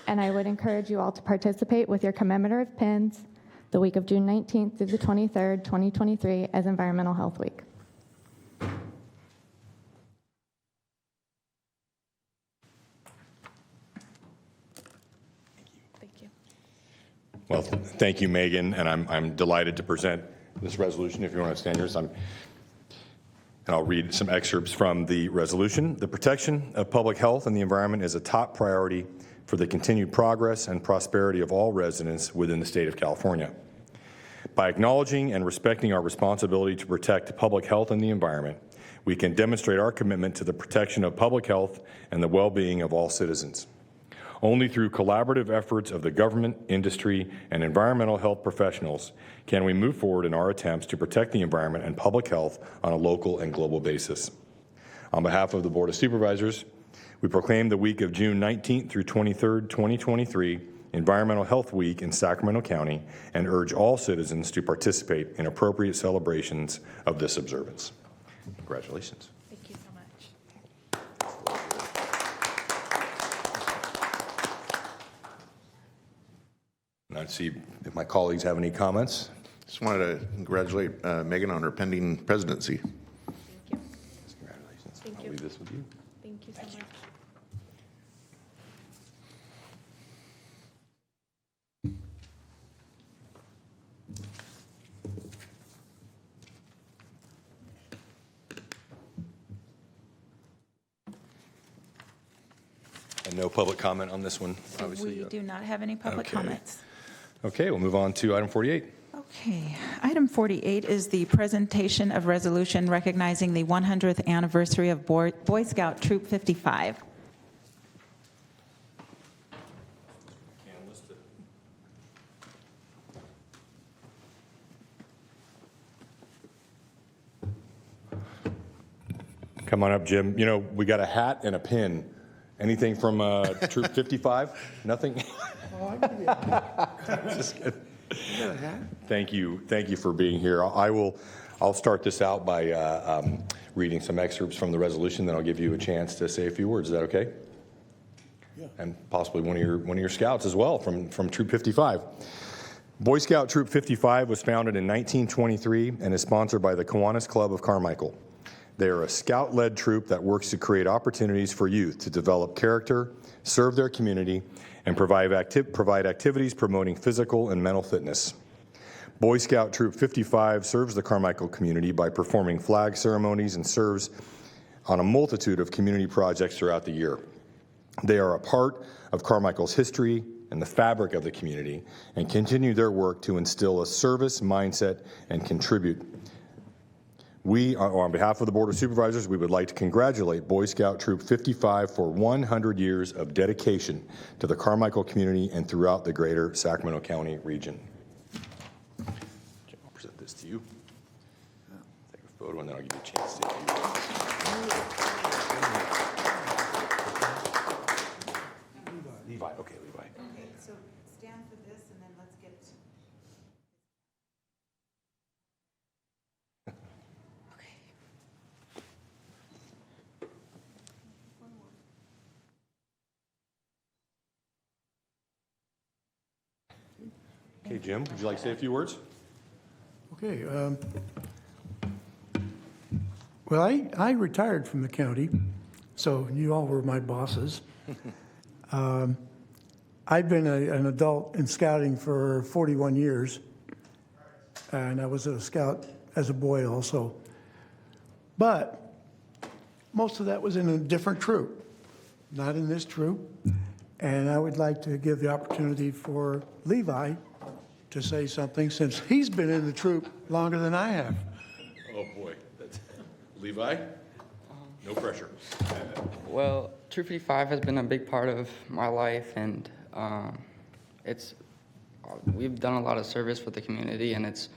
And I would encourage you all to participate with your commemorative pins the week of June 19th through the 23rd, 2023 as Environmental Health Week. Well, thank you, Megan, and I'm delighted to present this resolution. If you want to stand here, and I'll read some excerpts from the resolution. The protection of public health and the environment is a top priority for the continued progress and prosperity of all residents within the state of California. By acknowledging and respecting our responsibility to protect public health and the environment, we can demonstrate our commitment to the protection of public health and the well-being of all citizens. Only through collaborative efforts of the government, industry, and environmental health professionals can we move forward in our attempts to protect the environment and public health on a local and global basis. On behalf of the Board of Supervisors, we proclaim the week of June 19th through 23rd, 2023 Environmental Health Week in Sacramento County and urge all citizens to participate in appropriate celebrations of this observance. Congratulations. Thank you so much. Let's see if my colleagues have any comments. Just wanted to congratulate Megan on her pending presidency. Congratulations. Thank I'll you. leave this with you. Thank you so much. And no public comment on this one, obviously. We do not have any public Okay. comments. Okay, we'll move on to item 48. Okay, item 48 is the presentation of resolution recognizing the 100th anniversary of Boy Scout Troop 55. Come on up, Jim. You know, we got a hat and a pin. Anything from Troop 55? Nothing? Just kidding. Thank you for being here. I'll start this out by reading some excerpts from the resolution, then I'll give you a chance to say a few words. Is that okay? Yeah. And possibly one of your scouts as well from Troop 55. Boy Scout Troop 55 was founded in 1923 and is sponsored by the Kiwanis Club of Carmichael. They are a scout-led troop that works to create opportunities for youth to develop character, serve their community, and provide activities promoting physical and mental fitness. Boy Scout Troop 55 serves the Carmichael community by performing flag ceremonies and serves on a multitude of community projects throughout the year. They are a part of Carmichael's history and the fabric of the community and continue their work to instill a service mindset and contribute. We, on behalf of the Board of Supervisors, we would like to congratulate Boy Scout Troop 55 for 100 years of dedication to the Carmichael community and throughout the greater Sacramento County region. I'll present this to you. Take a photo and then I'll give you a chance to Levi, okay, Levi. Okay, so stand for this and then let's get Okay, Jim, would you like to say a few words? Okay. Well, I retired from the county, so you all were my bosses. I've been an adult in scouting for 41 years, and I was a scout as a boy also. But most of that was in a different troop, not in this troop. And I would like to give the opportunity for Levi to say something, since he's been in the troop longer than I have. Oh, boy. Levi? No pressure. Well, Troop 55 has been a big part of my life, and we've done a lot of service for the community, and it's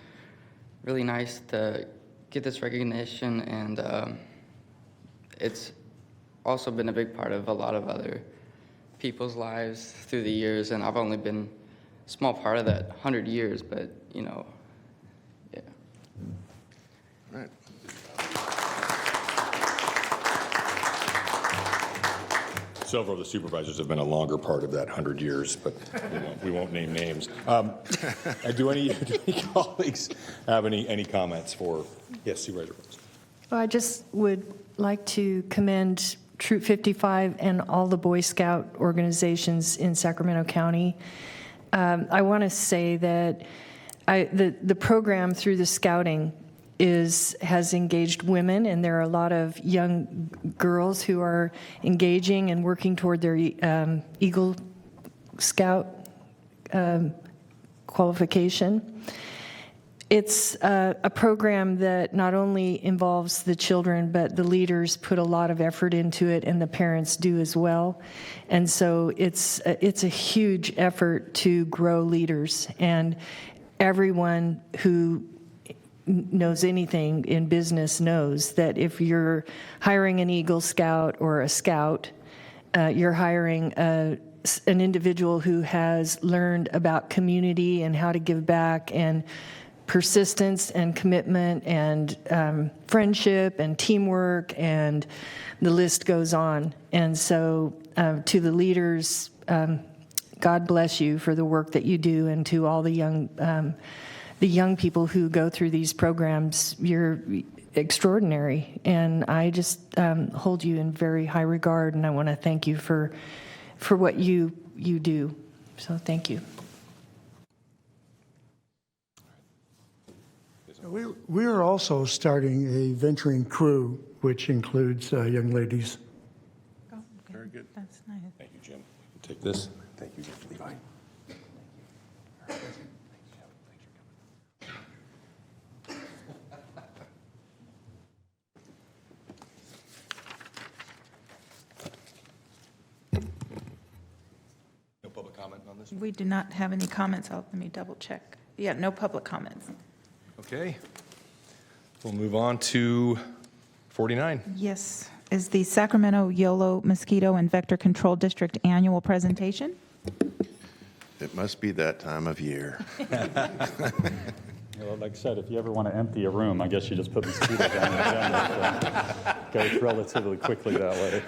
really nice to get this recognition, and it's also been a big part of a lot of other people's lives through the years, and I've only been a small part of that 100 years, but, you know, yeah. Right. Several of the supervisors have been a longer part of that 100 years, but we won't name names. Do any colleagues have any comments for, yes, Supervisor Brooks? Well, I just would like to commend Troop 55 and all the Boy Scout organizations in Sacramento County. I want to say that the program through the scouting has engaged women, and there are a lot of young girls who are engaging and working toward their Eagle Scout qualification. It's a program that not only involves the children, but the leaders put a lot of effort into it, and the parents do as well. And so it's a huge effort to grow leaders. And everyone who knows anything in business knows that if you're hiring an Eagle Scout or a Scout, you're hiring an individual who has learned about community and how to give back and persistence and commitment and friendship and teamwork, and the list goes on. And so to the leaders, God bless you for the work that you do, and to all the young people who go through these programs. You're extraordinary, and I just hold you in very high regard, and I want to thank you for what you do. So thank you. We are also starting a venturing crew, which includes young ladies. Very good. That's nice. Thank you, Jim. Take this. Thank you, Levi. No public comment on this? We do not have any comments. Let me double check. Yeah, no public comments. Okay. We'll move on to 49. Yes, is the Sacramento YOLO Mosquito and Vector Control District annual presentation. It must be that time of year. Well, like I said, if you ever want to empty a room, I guess you just put mosquitoes on the agenda. So goes relatively quickly that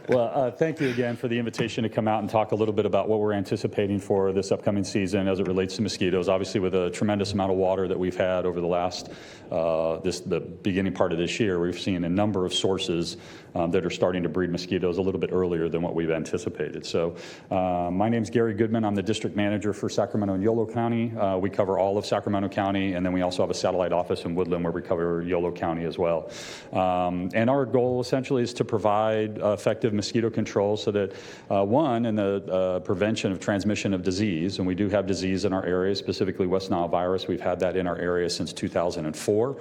way. Thank you again for the invitation to come out and talk a little bit about what we're anticipating for this upcoming season as it relates to mosquitoes. Obviously, with a tremendous amount of water that we've had over the last, the beginning part of this year, we've seen a number of sources that are starting to breed mosquitoes a little bit earlier than what we've anticipated. So my name's Gary Goodman. I'm the district manager for Sacramento and Yolo County. We cover all of Sacramento County, and then we also have a satellite office in Woodland where we cover Yolo County as well. And our goal essentially is to provide effective mosquito control so that, one, in the prevention of transmission of disease, and we do have disease in our area, specifically West Nile virus. We've had that in our area since 2004.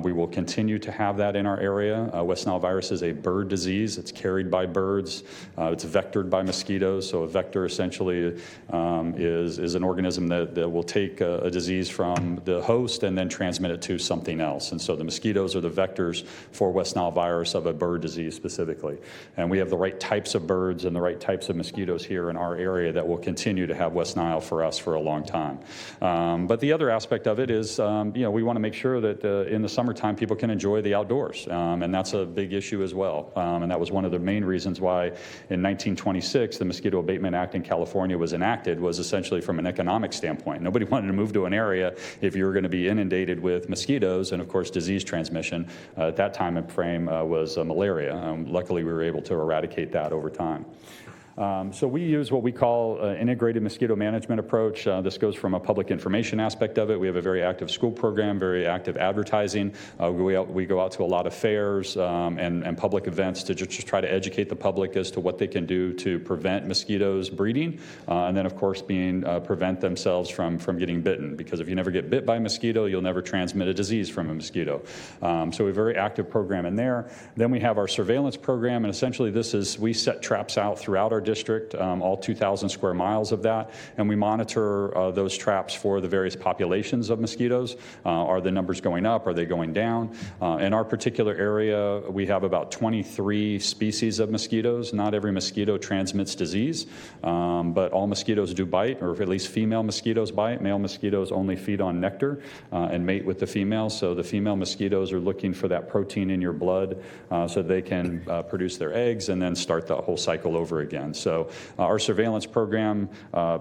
We will continue to have that in our area. West Nile virus is a bird disease. It's carried by birds. It's vectored by mosquitoes. So a vector essentially is an organism that will take a disease from the host and then transmit it to something else. And so the mosquitoes are the vectors for West Nile virus of a bird disease specifically. And we have the right types of birds and the right types of mosquitoes here in our area that will continue to have West Nile for us for a long time. But the other aspect of it is, we want to make sure that in the summertime people can enjoy the outdoors. And that's a big issue as well. And that was one of the main reasons why in 1926 the Mosquito Abatement Act in California was enacted, was essentially from an economic standpoint. Nobody wanted to move to an area if you were going to be inundated with mosquitoes and, of course, disease transmission. At that time and frame was malaria. Luckily, we were able to eradicate that over time. So we use what we call an integrated mosquito management approach. This goes from a public information aspect of it. We have a very active school program, very active advertising. We go out to a lot of fairs and public events to just try to educate the public as to what they can do to prevent mosquitoes breeding, and then, of course, prevent themselves from getting bitten. Because if you never get bit by a mosquito, you'll never transmit a disease from a mosquito. So we have a very active program in there. Then we have our surveillance program, and essentially we set traps out throughout our district, all 2,000 square miles of that, and we monitor those traps for the various populations of mosquitoes. Are the numbers going up? Are they going down? In our particular area, we have about 23 species of mosquitoes. Not every mosquito transmits disease, but all mosquitoes do bite, or at least female mosquitoes bite. Male mosquitoes only feed on nectar and mate with the females, so the female mosquitoes are looking for that protein in your blood so they can produce their eggs and then start the whole cycle over again. So our surveillance program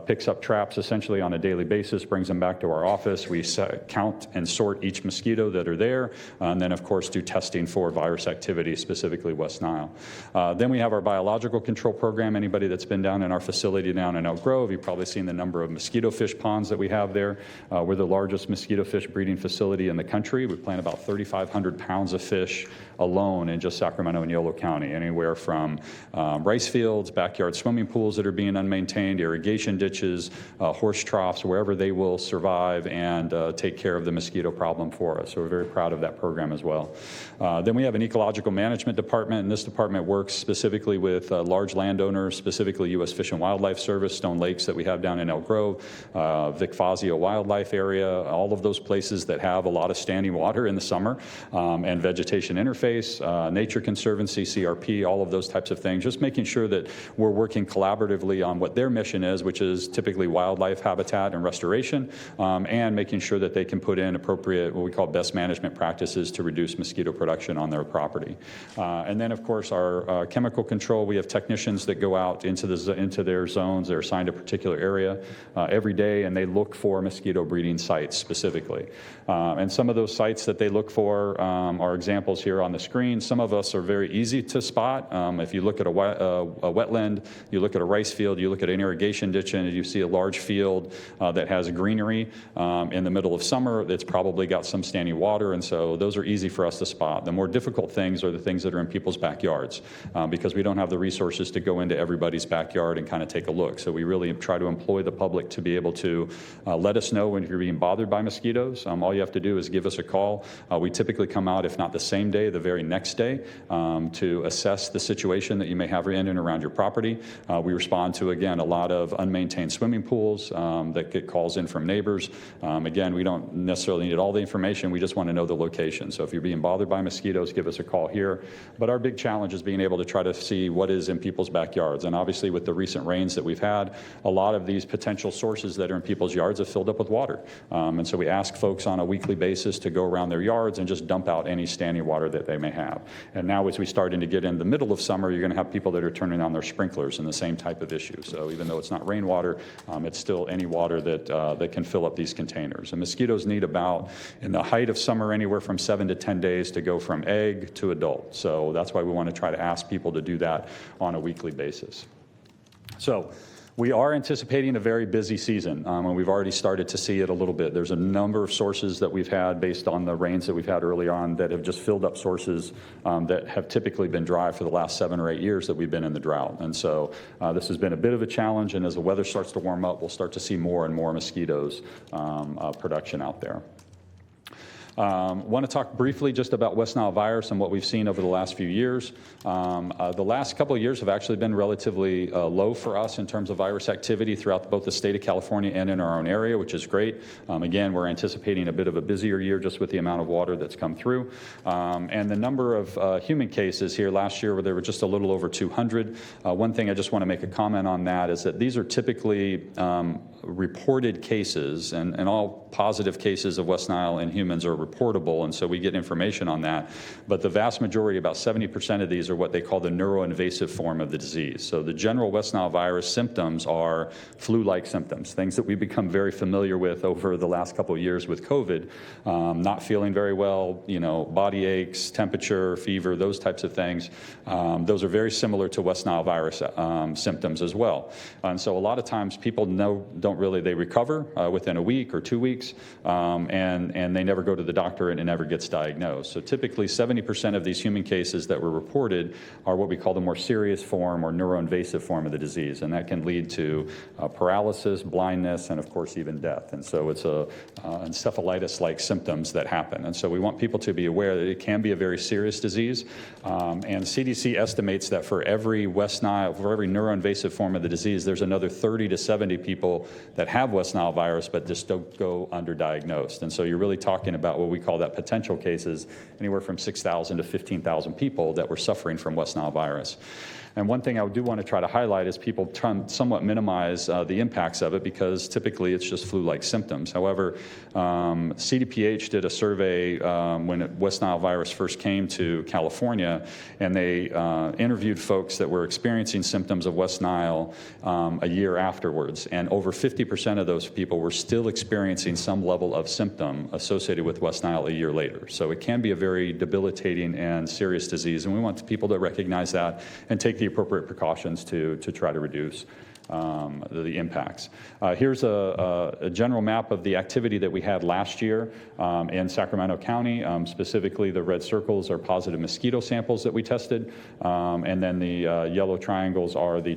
picks up traps essentially on a daily basis, brings them back to our office. We count and sort each mosquito that are there, and then, of course, do testing for virus activity, specifically West Nile. Then we have our biological control program. Anybody that's been down in our facility down in Elk Grove, you've probably seen the number of mosquito fish ponds that we have there. We're the largest mosquito fish breeding facility in the country. We plant about 3,500 pounds of fish alone in just Sacramento and Yolo County, anywhere from rice fields, backyard swimming pools that are being unmaintained, irrigation ditches, horse troughs, wherever they will survive and take care of the mosquito problem for us. So we're very proud of that program as well. Then we have an ecological management department, and this department works specifically with large landowners, specifically U.S. Fish and Wildlife Service, Stone Lakes that we have down in Elk Grove, Vic Fazio Wildlife Area, all of those places that have a lot of standing water in the summer, and vegetation interface, Nature Conservancy, CRP, all of those types of things, just making sure that we're working collaboratively on what their mission is, which is typically wildlife habitat and restoration, and making sure that they can put in appropriate, what we call best management practices to reduce mosquito production on their property. And then, of course, our chemical control, we have technicians that go out into their zones. They're assigned a particular area every day, and they look for mosquito breeding sites specifically. And some of those sites that they look for are examples here on the screen. Some of us are very easy to spot. If you look at a wetland, you look at a rice field, you look at an irrigation ditch, and you see a large field that has greenery in the middle of summer, it's probably got some standing water, and so those are easy for us to spot. The more difficult things are the things that are in people's backyards, because we don't have the resources to go into everybody's backyard and kind of take a look. So we really try to employ the public to be able to let us know when you're being bothered by mosquitoes. All you have to do is give us a call. We typically come out, if not the same day, the very next day, to assess the situation that you may have in and around your property. We respond to, again, a lot of unmaintained swimming pools that get calls in from neighbors. Again, we don't necessarily need all the information. We just want to know the location. So if you're being bothered by mosquitoes, give us a call here. But our big challenge is being able to try to see what is in people's backyards. And obviously, with the recent rains that we've had, a lot of these potential sources that are in people's yards have filled up with water. And so we ask folks on a weekly basis to go around their yards and just dump out any standing water that they may have. And now, as we starting to get in the middle of summer, you're going to have people that are turning on their sprinklers and the same type of issue. So even though it's not rainwater, it's still any water that can fill up these containers. And mosquitoes need about, in the height of summer, anywhere from 7 to 10 days to go from egg to adult. So that's why we want to try to ask people to do that on a weekly basis. So we are anticipating a very busy season, and we've already started to see it a little bit. There's a number of sources that we've had based on the rains that we've had early on that have just filled up sources that have typically been dry for the last 7 or 8 years that we've been in the drought. And so this has been a bit of a challenge, and as the weather starts to warm up, we'll start to see more and more mosquitoes production out there. Want to talk briefly just about West Nile virus and what we've seen over the last few years. The last couple of years have actually been relatively low for us in terms of virus activity throughout both the state of California and in our own area, which is great. Again, we're anticipating a bit of a busier year just with the amount of water that's come through. And the number of human cases here last year, where there were just a little over 200. One thing I just want to make a comment on that is that these are typically reported cases, and all positive cases of West Nile in humans are reportable, and so we get information on that. But the vast majority, about 70% of these, are what they call the neuroinvasive form of the disease. So the general West Nile virus symptoms are flu-like symptoms, things that we've become very familiar with over the last couple of years with COVID. Not feeling very well, body aches, temperature, fever, those types of things. Those are very similar to West Nile virus symptoms as well. And so a lot of times people they recover within a week or 2 weeks, and they never go to the doctor, and it never gets diagnosed. So typically 70% of these human cases that were reported are what we call the more serious form or neuroinvasive form of the disease, and that can lead to paralysis, blindness, and of course even death. And so it's encephalitis-like symptoms that happen. And so we want people to be aware that it can be a very serious disease. And CDC estimates that for every West Nile, for every neuroinvasive form of the disease, there's another 30 to 70 people that have West Nile virus but just don't go underdiagnosed. And so you're really talking about what we call that potential cases, anywhere from 6,000 to 15,000 people that were suffering from West Nile virus. And one thing I do want to try to highlight is people try to somewhat minimize the impacts of it, because typically it's just flu-like symptoms. However, CDPH did a survey when West Nile virus first came to California, and they interviewed folks that were experiencing symptoms of West Nile a year afterwards. And over 50% of those people were still experiencing some level of symptom associated with West Nile a year later. So it can be a very debilitating and serious disease, and we want people to recognize that and take the appropriate precautions to try to reduce the impacts. Here's a general map of the activity that we had last year in Sacramento County. Specifically, the red circles are positive mosquito samples that we tested, and then the yellow triangles are the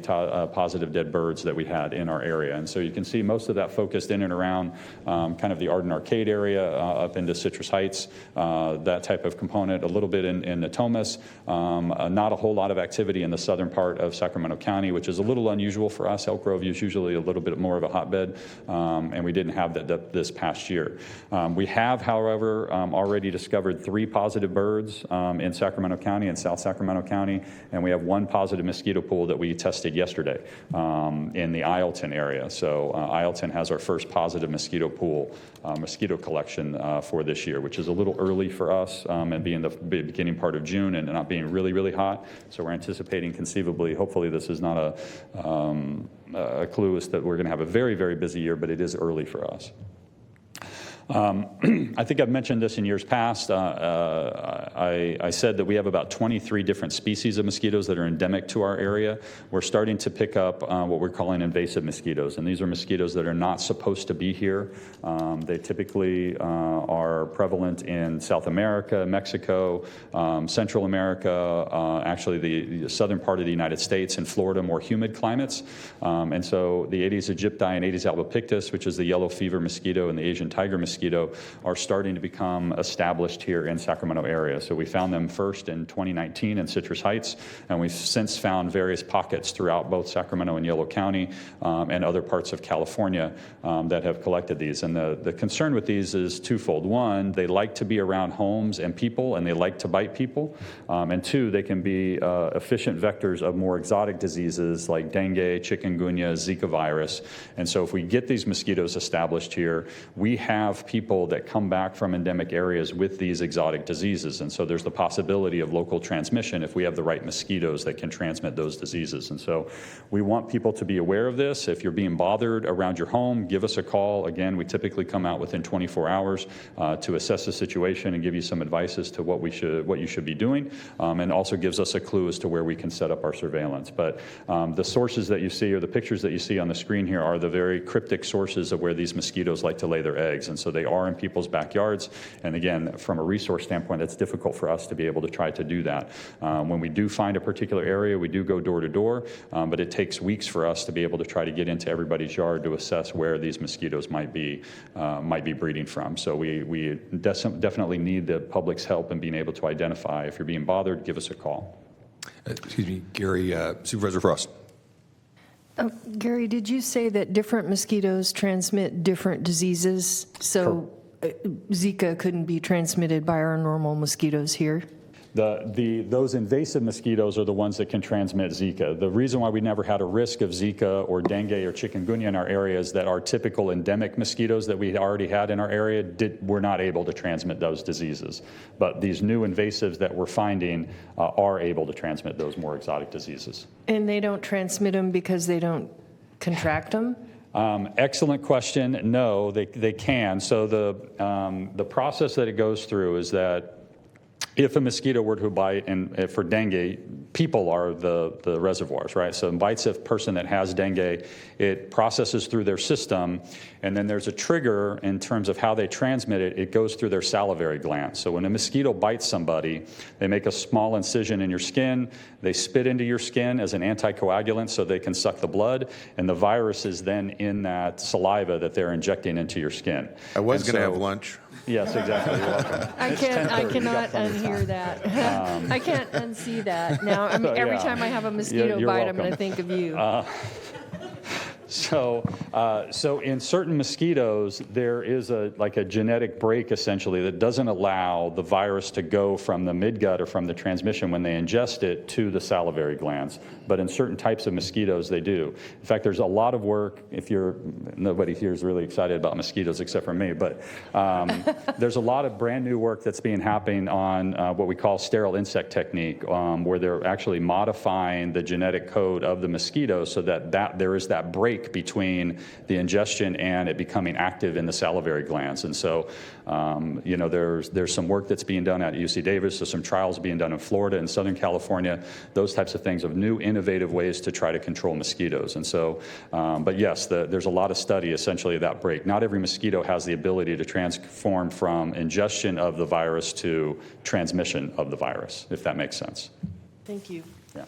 positive dead birds that we had in our area. And so you can see most of that focused in and around kind of the Arden Arcade area up into Citrus Heights, that type of component, a little bit in Natomas. Not a whole lot of activity in the southern part of Sacramento County, which is a little unusual for us. us. Elk Grove is usually a little bit more of a hotbed, and we didn't have that this past year. We have, however, already discovered 3 positive birds in Sacramento County and South Sacramento County, and we have 1 positive mosquito pool that we tested yesterday in the Isleton area. So Isleton has our first positive mosquito pool, mosquito collection for this year, which is a little early for us, and being the beginning part of June and not being really, really hot. So we're anticipating conceivably, hopefully this is not a clue that we're going to have a very, very busy year, but it is early for us. I think I've mentioned this in years past. I said that we have about 23 different species of mosquitoes that are endemic to our area. We're starting to pick up what we're calling invasive mosquitoes, and these are mosquitoes that are not supposed to be here. They typically are prevalent in South America, Mexico, Central America, actually the southern part of the United States, and Florida, more humid climates. And so the Aedes aegypti and Aedes albopictus, which is the yellow fever mosquito, and the Asian tiger mosquito, are starting to become established here in Sacramento area. So we found them first in 2019 in Citrus Heights, and we've since found various pockets throughout both Sacramento and Yolo County and other parts of California that have collected these. And the concern with these is twofold. One, they like to be around homes and people, and they like to bite people. And 2, they can be efficient vectors of more exotic diseases like dengue, chikungunya, Zika virus. And so if we get these mosquitoes established here, we have people that come back from endemic areas with these exotic diseases. And so there's the possibility of local transmission if we have the right mosquitoes that can transmit those diseases. And so we want people to be aware of this. If you're being bothered around your home, give us a call. Again, we typically come out within 24 hours to assess the situation and give you some advice as to what you should be doing, and also gives us a clue as to where we can set up our surveillance. But the sources that you see, or the pictures that you see on the screen here, are the very cryptic sources of where these mosquitoes like to lay their eggs. And so they are in people's backyards. And again, from a resource standpoint, it's difficult for us to be able to try to do that. When we do find a particular area, we do go door to door, but it takes weeks for us to be able to try to get into everybody's yard to assess where these mosquitoes might be breeding from. So we definitely need the public's help in being able to identify. If you're being bothered, give us a call. Excuse me, Gary, Supervisor Frost. Gary, did you say that different mosquitoes transmit different diseases? So Zika couldn't be transmitted by our normal mosquitoes here? Those invasive mosquitoes are the ones that can transmit Zika. The reason why we never had a risk of Zika or dengue or chikungunya in our area is that our typical endemic mosquitoes that we already had in our area were not able to transmit those diseases. But these new invasives that we're finding are able to transmit those more exotic diseases. And they don't transmit them because they don't contract them? Excellent question. No, they can. So the process that it goes through is that if a mosquito were to bite, and for dengue, people are the reservoirs, right? So it bites a person that has dengue, it processes through their system, and then there's a trigger in terms of how they transmit it. It goes through their salivary glands. So when a mosquito bites somebody, they make a small incision in your skin, they spit into your skin as an anticoagulant so they can suck the blood, and the virus is then in that saliva that they're injecting into your skin. I was going to have lunch. Yes, exactly. You're welcome. I cannot unhear that. I can't unsee that. Now, I mean, every time I have a mosquito bite, welcome. I'm going to think of you. So in certain mosquitoes, there is a genetic break essentially that doesn't allow the virus to go from the midgut or from the transmission when they ingest it to the salivary glands. But in certain types of mosquitoes, they do. In fact, there's a lot of work. Nobody here is really excited about mosquitoes except for me, but there's a lot of brand new work that's being happening on what we call sterile insect technique, where they're actually modifying the genetic code of the mosquito so that there is that break between the ingestion and it becoming active in the salivary glands. And so, there's some work that's being done at UC Davis. There's some trials being done in Florida and Southern California, those types of things, of new innovative ways to try to control mosquitoes. And so, but yes, there's a lot of study essentially of that break. Not every mosquito has the ability to transform from ingestion of the virus to transmission of the virus, if that makes sense. Thank you. Yeah.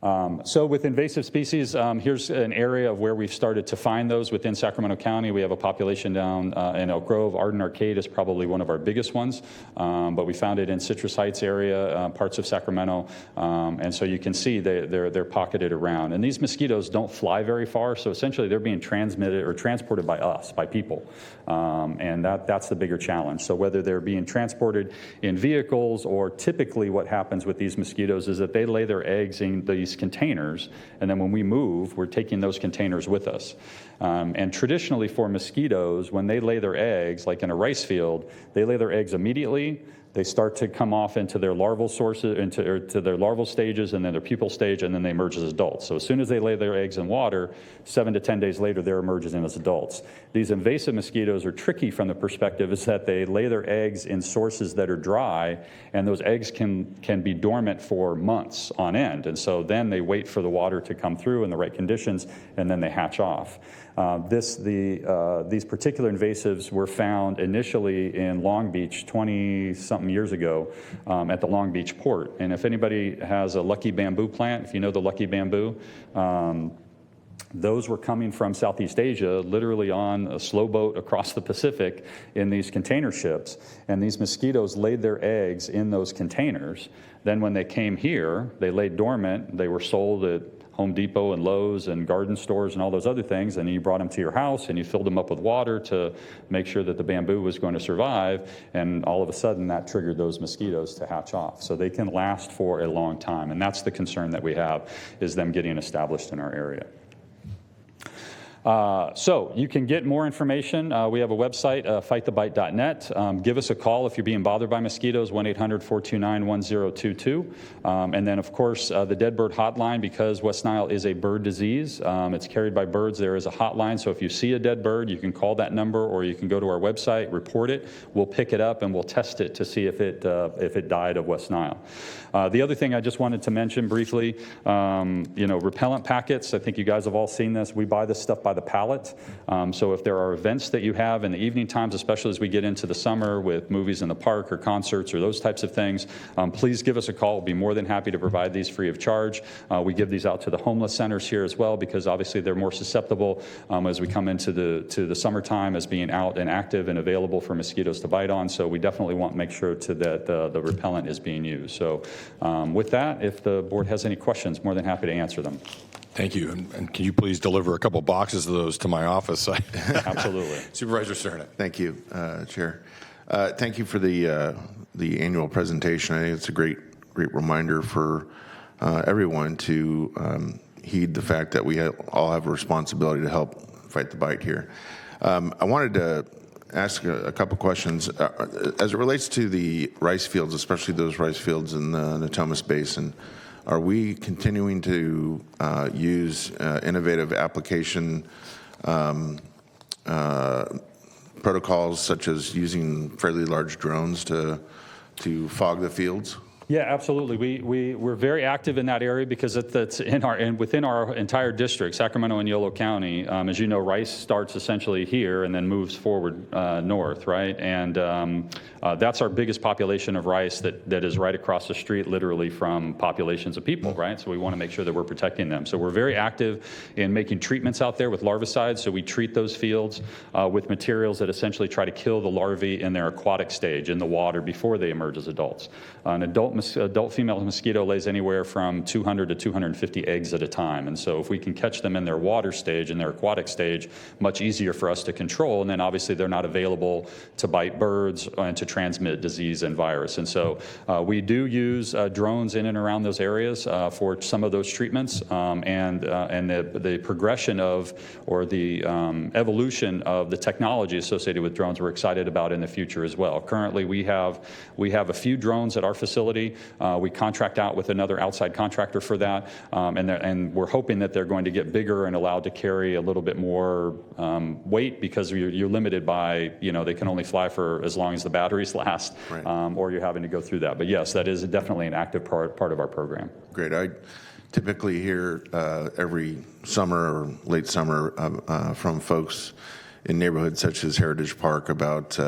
So with invasive species, here's an area of where we've started to find those within Sacramento County. We have a population down in Elk Grove. Arden Arcade is probably one of our biggest ones, but we found it in Citrus Heights area, parts of Sacramento, and so you can see they're pocketed around. And these mosquitoes don't fly very far, so essentially they're being transmitted or transported by us, by people, and that's the bigger challenge. So whether they're being transported in vehicles, or typically what happens with these mosquitoes is that they lay their eggs in these containers, and then when we move, we're taking those containers with us. And traditionally for mosquitoes, when they lay their eggs, like in a rice field, they lay their eggs immediately. They start to come off into their larval sources, to their larval stages, and then their pupal stage, and then they emerge as adults. So as soon as they lay their eggs in water, 7 to 10 days later, they're emerging as adults. These invasive mosquitoes are tricky from the perspective is that they lay their eggs in sources that are dry, and those eggs can be dormant for months on end. And so then they wait for the water to come through in the right conditions, and then they hatch off. These particular invasives were found initially in Long Beach 20-something years ago at the Long Beach port. And if anybody has a lucky bamboo plant, if you know the lucky bamboo, those were coming from Southeast Asia, literally on a slow boat across the Pacific in these container ships. And these mosquitoes laid their eggs in those containers. Then when they came here, they lay dormant. They were sold at Home Depot and Lowe's and garden stores and all those other things, and you brought them to your house and you filled them up with water to make sure that the bamboo was going to survive, and all of a sudden that triggered those mosquitoes to hatch off. So they can last for a long time, and that's the concern that we have, is them getting established in our area. So you can get more information. We have a website, fightthebite.net. Give us a call if you're being bothered by mosquitoes, 1-800-429-1022. And then, of course, the dead bird hotline, because West Nile is a bird disease. It's carried by birds. There is a hotline. So if you see a dead bird, you can call that number, or you can go to our website, report it. We'll pick it up and we'll test it to see if it died of West Nile. The other thing I just wanted to mention briefly, repellent packets. I think you guys have all seen this. We buy this stuff by the pallet. So if there are events that you have in the evening times, especially as we get into the summer with movies in the park or concerts or those types of things, please give us a call. We'll be more than happy to provide these free of charge. We give these out to the homeless centers here as well, because obviously they're more susceptible as we come into the summertime as being out and active and available for mosquitoes to bite on. So we definitely want to make sure that the repellent is being used. So with that, if the board has any questions, more than happy to answer them. Thank you. And can you please deliver a couple boxes of those to my office? Absolutely. Supervisor Cerna. Thank you, Chair. Thank you for the annual presentation. I think it's a great reminder for everyone to heed the fact that we all have a responsibility to help fight the bite here. I wanted to ask a couple questions as it relates to the rice fields, especially those rice fields in the Natomas Basin. Are we continuing to use innovative application protocols, such as using fairly large drones to fog the fields? Yeah, absolutely. We're very active in that area because that's within our entire district, Sacramento and Yolo County. As you know, rice starts essentially here and then moves forward north, right? And that's our biggest population of rice that is right across the street, literally from populations of people, right? So we want to make sure that we're protecting them. So we're very active in making treatments out there with larvicides. So we treat those fields with materials that essentially try to kill the larvae in their aquatic stage in the water before they emerge as adults. An adult female mosquito lays anywhere from 200 to 250 eggs at a time. And so if we can catch them in their water stage, in their aquatic stage, much easier for us to control. And then obviously they're not available to bite birds and to transmit disease and virus. And so we do use drones in and around those areas for some of those treatments. And the progression of, or the evolution of the technology associated with drones we're excited about in the future as well. Currently we have a few drones at our facility. We contract out with another outside contractor for that, and we're hoping that they're going to get bigger and allowed to carry a little bit more weight, because you're limited by, they can only fly for as long as the batteries last, right. Or you're having to go through that. But yes, that is definitely an active part of our program. Great. I typically hear every summer or late summer from folks in neighborhoods such as Heritage Park about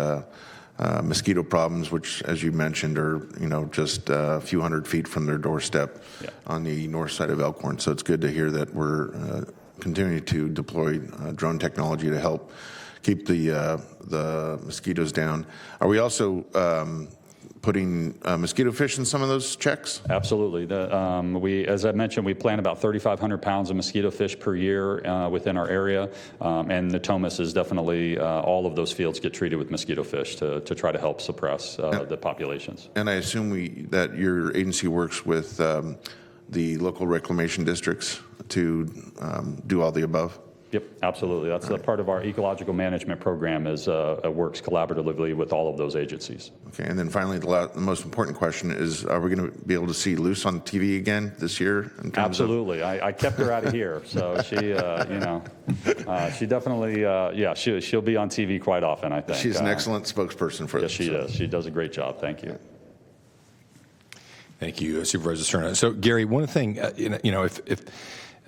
mosquito problems, which, as you mentioned, are just a few hundred feet from their doorstep on the north side of Elkhorn. So it's good to hear that we're continuing to deploy drone technology to help keep the mosquitoes down. Are we also putting mosquito fish in some of those checks? Absolutely. As I mentioned, we plant about 3,500 pounds of mosquito fish per year within our area, and Natomas is definitely, all of those fields get treated with mosquito fish to try to help suppress the populations. And I assume that your agency works with the local reclamation districts to do all the above? Yep, absolutely. That's a part of our ecological management program is works collaboratively with all of those agencies. Okay, and then finally, the most important question is, are we going to be able to see Luce on TV again this year? Absolutely. I kept her out of here, so she, she definitely, she'll be on TV quite often, I think. She's an excellent spokesperson for this. Yes, she does. She does a great job. Thank you. Thank you, Supervisor Serna. So, Gary, one thing, if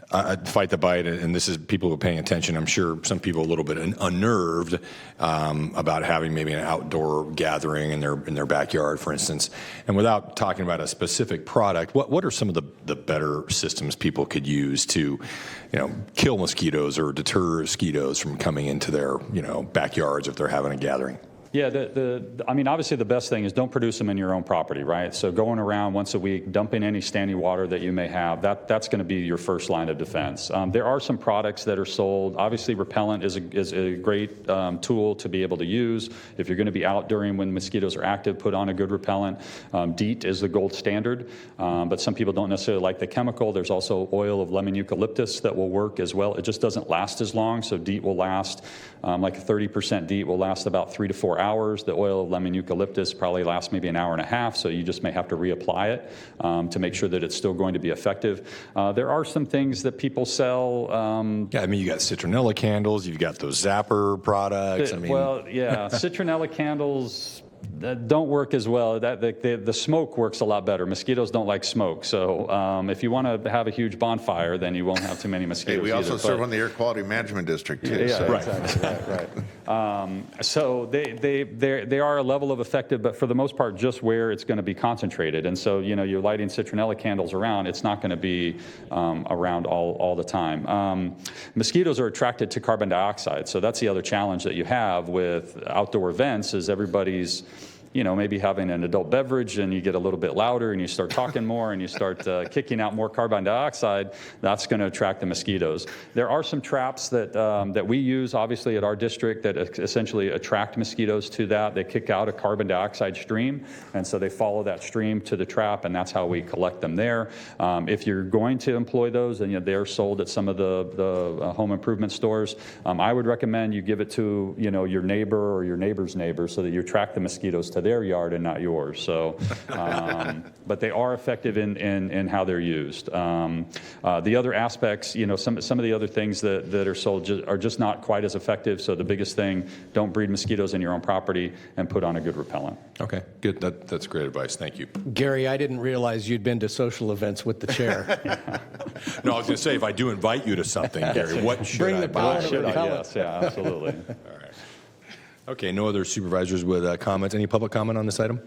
I'd fight the bite, and this is people who are paying attention. I'm sure some people are a little bit unnerved about having maybe an outdoor gathering in their backyard, for instance. And without talking about a specific product, what are some of the better systems people could use to, kill mosquitoes or deter mosquitoes from coming into their, backyards if they're having a gathering? Yeah, obviously the best thing is don't produce them in your own property, right? So going around once a week, dumping any standing water that you may have, that's going to be your first line of defense. There are some products that are sold. Obviously, repellent is a great tool to be able to use. If you're going to be out when mosquitoes are active, put on a good repellent. DEET is the gold standard, but some people don't necessarily like the chemical. There's also oil of lemon eucalyptus that will work as well. It just doesn't last as long, so DEET will last, like a 30% DEET will last about 3 to 4 hours. The oil of lemon eucalyptus probably lasts maybe an hour and a half, so you just may have to reapply it to make sure that it's still going to be effective. There are some things that people sell. You got citronella candles, you've got those zapper products. Citronella candles don't work as well. The smoke works a lot better. Mosquitoes don't like smoke, so if you want to have a huge bonfire, then you won't have too many mosquitoes. Hey, we also serve on the Air Quality Management District too. Exactly. Right. So they are a level of effective, but for the most part, just where it's going to be concentrated. And so you're lighting citronella candles around. It's not going to be around all the time. Mosquitoes are attracted to carbon dioxide, so that's the other challenge that you have with outdoor events. Is everybody's maybe having an adult beverage and you get a little bit louder and you start talking more and you start kicking out more carbon dioxide, that's going to attract the mosquitoes. There are some traps that we use, obviously, at our district that essentially attract mosquitoes to that. They kick out a carbon dioxide stream, and so they follow that stream to the trap, and that's how we collect them there. If you're going to employ those, and they're sold at some of the home improvement stores, I would recommend you give it to your neighbor or your neighbor's neighbor so that you attract the mosquitoes to their yard and not yours. So, but they are effective in how they're used. The other aspects, some of the other things that are sold are just not quite as effective. So the biggest thing, don't breed mosquitoes in your own property and put on a good repellent. Okay, good. That's great advice. Thank you. Gary, I didn't realize you'd been to social events with the chair. No, I was going to say, if I do invite you to something, Gary, what should Bring I the buy? bottle of repellent. Yes, yeah, absolutely. All right. Okay, no other supervisors with comments. Any public comment on this item?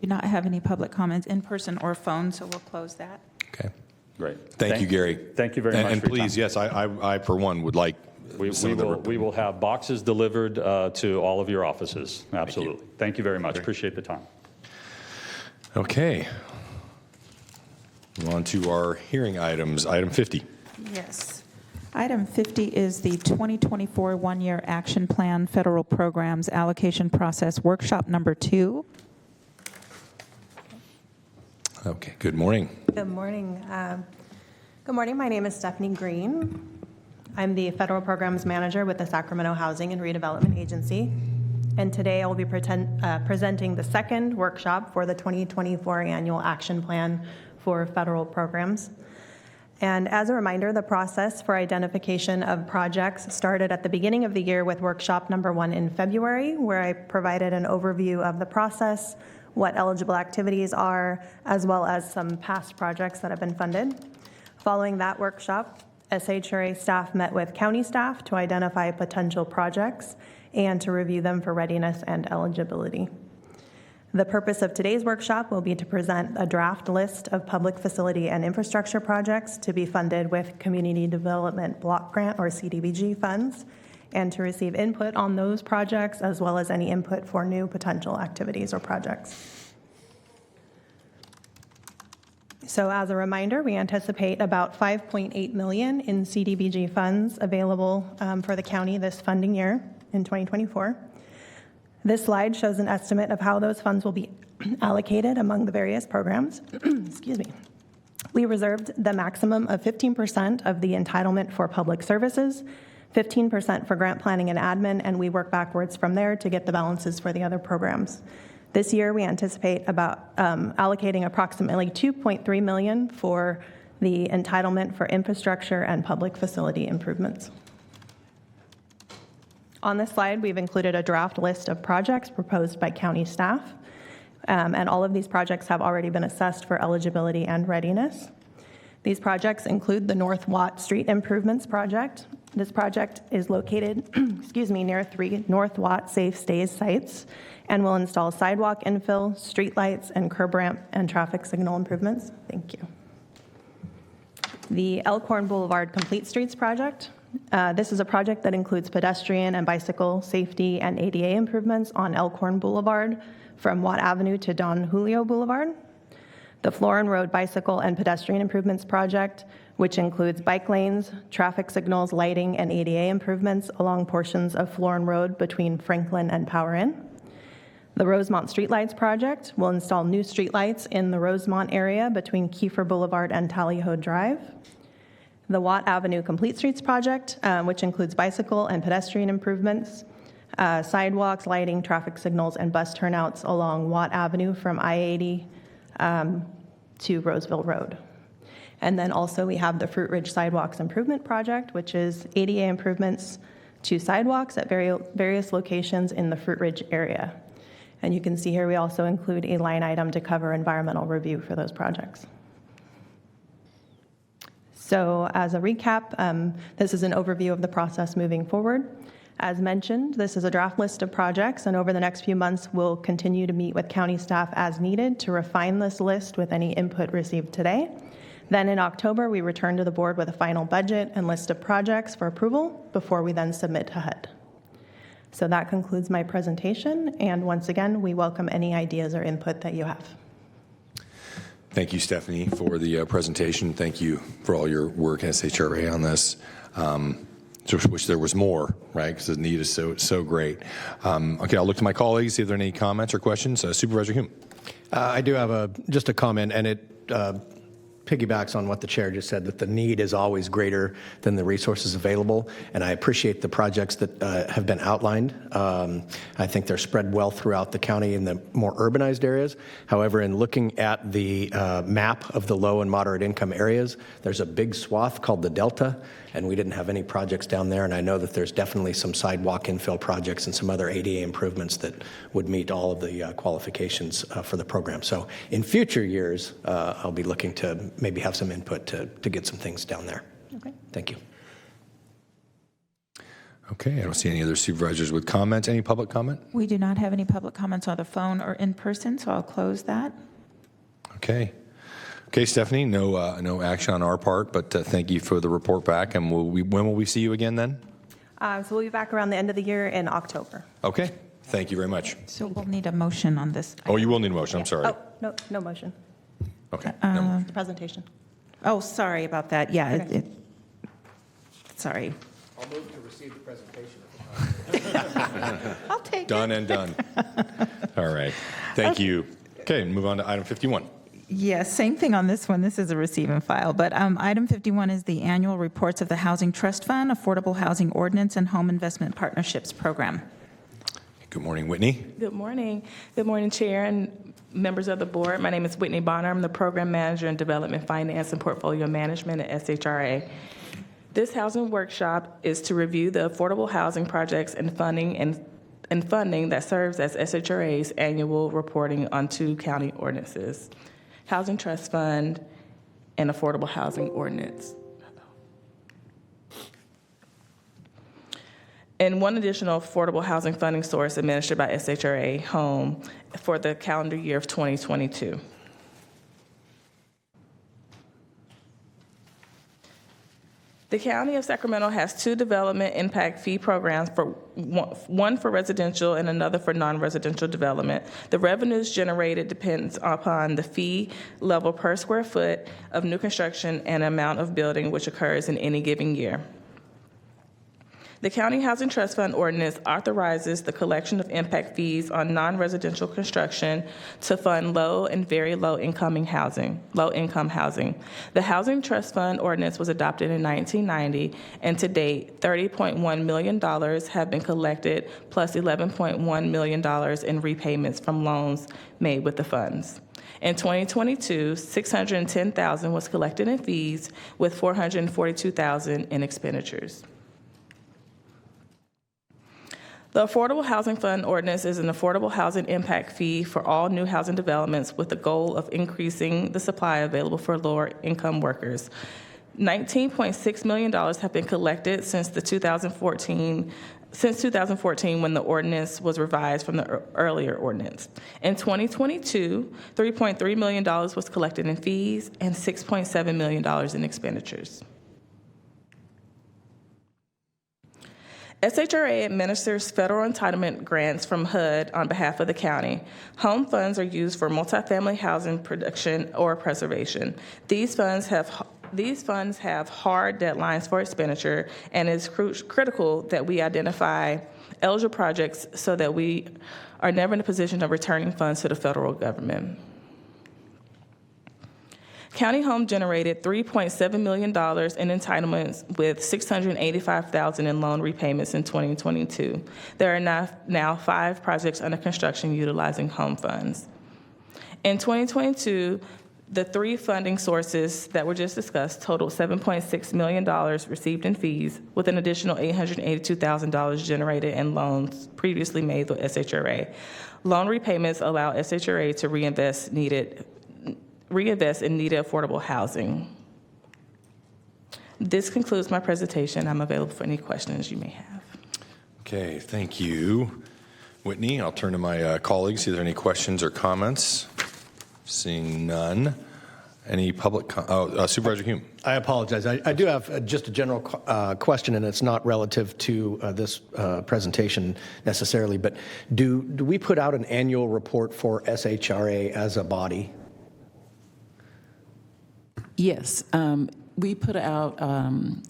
Do not have any public comments in person or phone, so we'll close that. Okay. Great. Thank you, Gary. Thank you very much. And for your please, time. yes, I for one would like. We will have boxes delivered to all of your offices. Absolutely. Thank you very much. Appreciate the time. Okay. On to our hearing items. Item 50. Yes. Item 50 is the 2024 one-year action plan federal programs allocation process workshop number 2. Okay, good morning. Good morning. Good morning. My name is Stephanie Green. I'm the Federal Programs Manager with the Sacramento Housing and Redevelopment Agency. And today I will be presenting the second workshop for the 2024 Annual Action Plan for Federal Programs. And as a reminder, the process for identification of projects started at the beginning of the year with workshop number 1 in February, where I provided an overview of the process, what eligible activities are, as well as some past projects that have been funded. Following that workshop, SHRA staff met with county staff to identify potential projects and to review them for readiness and eligibility. The purpose of today's workshop will be to present a draft list of public facility and infrastructure projects to be funded with Community Development Block Grant or CDBG funds, and to receive input on those projects as well as any input for new potential activities or projects. So as a reminder, we anticipate about $5.8 million in CDBG funds available for the county this funding year in 2024. This slide shows an estimate of how those funds will be allocated among the various programs. Excuse me. We reserved the maximum of 15% of the entitlement for public services, 15% for grant planning and admin, and we work backwards from there to get the balances for the other programs. This year, we anticipate about allocating approximately $2.3 million for the entitlement for infrastructure and public facility improvements. On this slide, we've included a draft list of projects proposed by county staff, and all of these projects have already been assessed for eligibility and readiness. These projects include the North Watt Street Improvements Project. This project is located near 3 North Watt Safe Stays sites and will install sidewalk infill, streetlights, and curb ramp and traffic signal improvements. Thank you. The Elkhorn Boulevard Complete Streets Project. This is a project that includes pedestrian and bicycle safety and ADA improvements on Elkhorn Boulevard from Watt Avenue to Don Julio Boulevard. The Florin Road Bicycle and Pedestrian Improvements Project, which includes bike lanes, traffic signals, lighting, and ADA improvements along portions of Florin Road between Franklin and Power Inn. The Rosemont Streetlights Project will install new streetlights in the Rosemont area between Kiefer Boulevard and Tallyho Drive. The Watt Avenue Complete Streets Project, which includes bicycle and pedestrian improvements, sidewalks, lighting, traffic signals, and bus turnouts along Watt Avenue from I-80 to Roseville Road. And then also we have the Fruit Ridge Sidewalks Improvement Project, which is ADA improvements to sidewalks at various locations in the Fruit Ridge area. And you can see here we also include a line item to cover environmental review for those projects. So as a recap, this is an overview of the process moving forward. As mentioned, this is a draft list of projects, and over the next few months, we'll continue to meet with county staff as needed to refine this list with any input received today. Then in October, we return to the board with a final budget and list of projects for approval before we then submit to HUD. So that concludes my presentation, and once again, we welcome any ideas or input that you have. Thank you, Stephanie, for the presentation. Thank you for all your work at SHRA on this. Just wish there was more, right? Because the need is so great. Okay, I'll look to my colleagues, see if there are any comments or questions. Supervisor Hume. I do have just a comment, and it piggybacks on what the chair just said, that the need is always greater than the resources available, and I appreciate the projects that have been outlined. I think they're spread well throughout the county in the more urbanized areas. However, in looking at the map of the low and moderate income areas, there's a big swath called the Delta, and we didn't have any projects down there, and I know that there's definitely some sidewalk infill projects and some other ADA improvements that would meet all of the qualifications for the program. So in future years, I'll be looking to maybe have some input to get some things down there. Okay. Thank you. Okay, I don't see any other supervisors with comments. Any public comment? We do not have any public comments on the phone or in person, so I'll close that. Okay. Okay, Stephanie, no action on our part, but thank you for the report back. And when will we see you again then? So we'll be back around the end of the year in October. Okay, thank you very much. So we'll need a motion on this. Oh, you will need a motion, I'm sorry. Oh, no motion. Okay. The presentation. Oh, sorry about that. Yeah, Okay. Sorry. I'll move to receive the presentation. I'll take Done and done. All right, thank you. Okay, move on to item 51. Yes, same thing on this one. This is a receive and file. But item 51 is the annual reports of the Housing Trust Fund, Affordable Housing Ordinance, and Home Investment Partnerships Program. Good morning, Whitney. Good morning. Good morning, Chair and members of the board. My name is Whitney Bonner. I'm the Program Manager in Development Finance and Portfolio Management at SHRA. This housing workshop is to review the affordable housing projects and funding that serves as SHRA's annual reporting on 2 county ordinances, Housing Trust Fund and Affordable Housing Ordinance. and one additional affordable housing funding source administered by SHRA Home for the calendar year of 2022. The County of Sacramento has 2 development impact fee programs, one for residential and another for non-residential development. The revenues generated depends upon the fee level per square foot of new construction and amount of building which occurs in any given year. The County Housing Trust Fund ordinance authorizes the collection of impact fees on non-residential construction to fund low and very low-income housing. The Housing Trust Fund ordinance was adopted in 1990, and to date, $30.1 million have been collected, plus $11.1 million in repayments from loans made with the funds. In 2022, $610,000 was collected in fees, with $442,000 in expenditures. The Affordable Housing Fund ordinance is an affordable housing impact fee for all new housing developments with the goal of increasing the supply available for lower income workers. $19.6 million have been collected since 2014 when the ordinance was revised from the earlier ordinance. In 2022, $3.3 million was collected in fees and $6.7 million in expenditures. SHRA administers federal entitlement grants from HUD on behalf of the county. Home funds are used for multifamily housing production or preservation. These funds have hard deadlines for expenditure, and it's critical that we identify eligible projects so that we are never in a position of returning funds to the federal government. County Home generated $3.7 million in entitlements with $685,000 in loan repayments in 2022. There are now 5 projects under construction utilizing home funds. In 2022, the 3 funding sources that were just discussed totaled $7.6 million received in fees, with an additional $882,000 generated in loans previously made with SHRA. Loan repayments allow SHRA to reinvest in needed affordable housing. This concludes my presentation. I'm available for any questions you may have. Okay, thank you, Whitney. I'll turn to my colleagues. See if there are any questions or comments. Seeing none. Any public? Supervisor Hume. I apologize. I do have just a general question, and it's not relative to this presentation necessarily, but do we put out an annual report for SHRA as a body? Yes, we put out,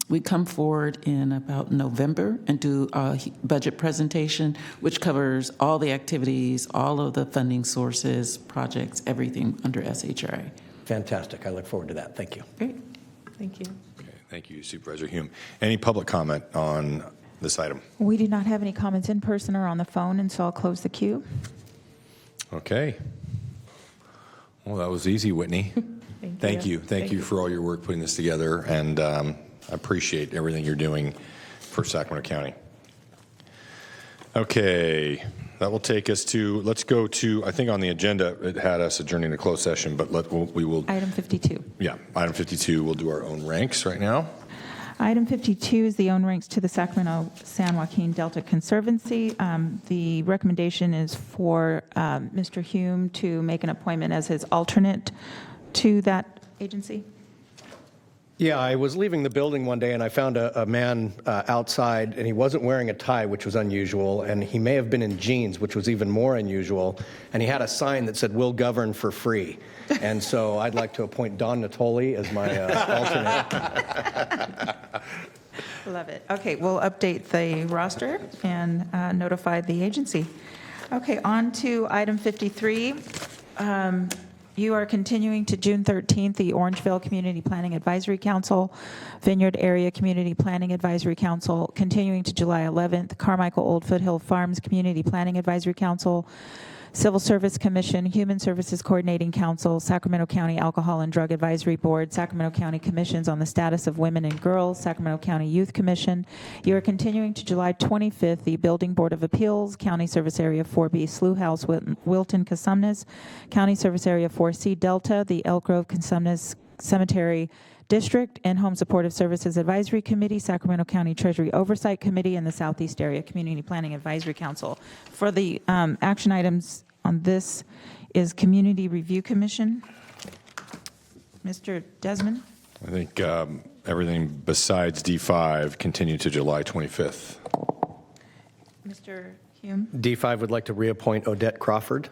we come forward in about November and do a budget presentation, which covers all the activities, all of the funding sources, projects, everything under SHRA. Fantastic. I look forward to that. Thank you. Great. Thank you. Okay, thank you, Supervisor Hume. Any public comment on this item? We do not have any comments in person or on the phone, and so I'll close the queue. Okay. Well, that was easy, Whitney. Thank you. Thank you for all your work putting this together, and I appreciate everything you're doing for Sacramento County. Okay, that will take us to, let's go to, I think on the agenda, it had us adjourning to closed session, but we will. Item 52. Yeah, item 52, we'll do our own ranks right now. Item 52 is the own ranks to the Sacramento San Joaquin Delta Conservancy. The recommendation is for Mr. Hume to make an appointment as his alternate to that agency. Yeah, I was leaving the building one day and I found a man outside, and he wasn't wearing a tie, which was unusual, and he may have been in jeans, which was even more unusual, and he had a sign that said, "We'll govern for free." And so I'd like to appoint Don Natoli as my alternate. Love it. Okay, we'll update the roster and notify the agency. Okay, on to item 53. You are continuing to June 13th, the Orangeville Community Planning Advisory Council, Vineyard Area Community Planning Advisory Council, continuing to July 11th, Carmichael Old Foothill Farms Community Planning Advisory Council, Civil Service Commission, Human Services Coordinating Council, Sacramento County Alcohol and Drug Advisory Board, Sacramento County Commissions on the Status of Women and Girls, Sacramento County Youth Commission. You are continuing to July 25th, the Building Board of Appeals, County Service Area 4B, Slough House, Wilton, Cosumnes, County Service Area 4C, Delta, the Elk Grove, Cosumnes Cemetery, District and Home Supportive Services Advisory Committee, Sacramento County Treasury Oversight Committee, and the Southeast Area Community Planning Advisory Council. For the action items on this is Community Review Commission. Mr. Desmond? I think everything besides D5 continue to July 25th. Mr. Hume? D5 would like to reappoint Odette Crawford.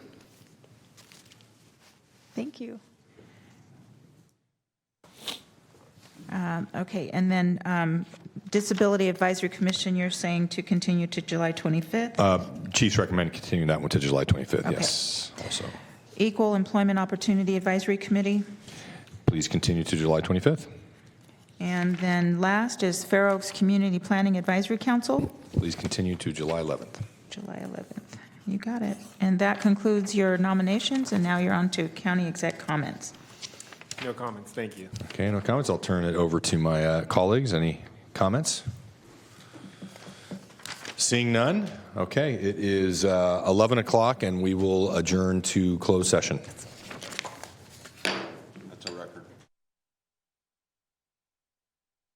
Thank you. Okay, and then Disability Advisory Commission, you're saying to continue to July 25th? Chiefs recommend continuing that one to July 25th, Okay. yes. Also, Equal Employment Opportunity Advisory Committee. please continue to July 25th. And then last is Fair Oaks Community Planning Advisory Council, Please continue to July 11th. July 11th. You got it. And that concludes your nominations, and now you're on to county exec comments. No comments, thank you. Okay, no comments. I'll turn it over to my colleagues. Any comments? Seeing none. Okay, it is 11 o'clock, and we will adjourn to closed session.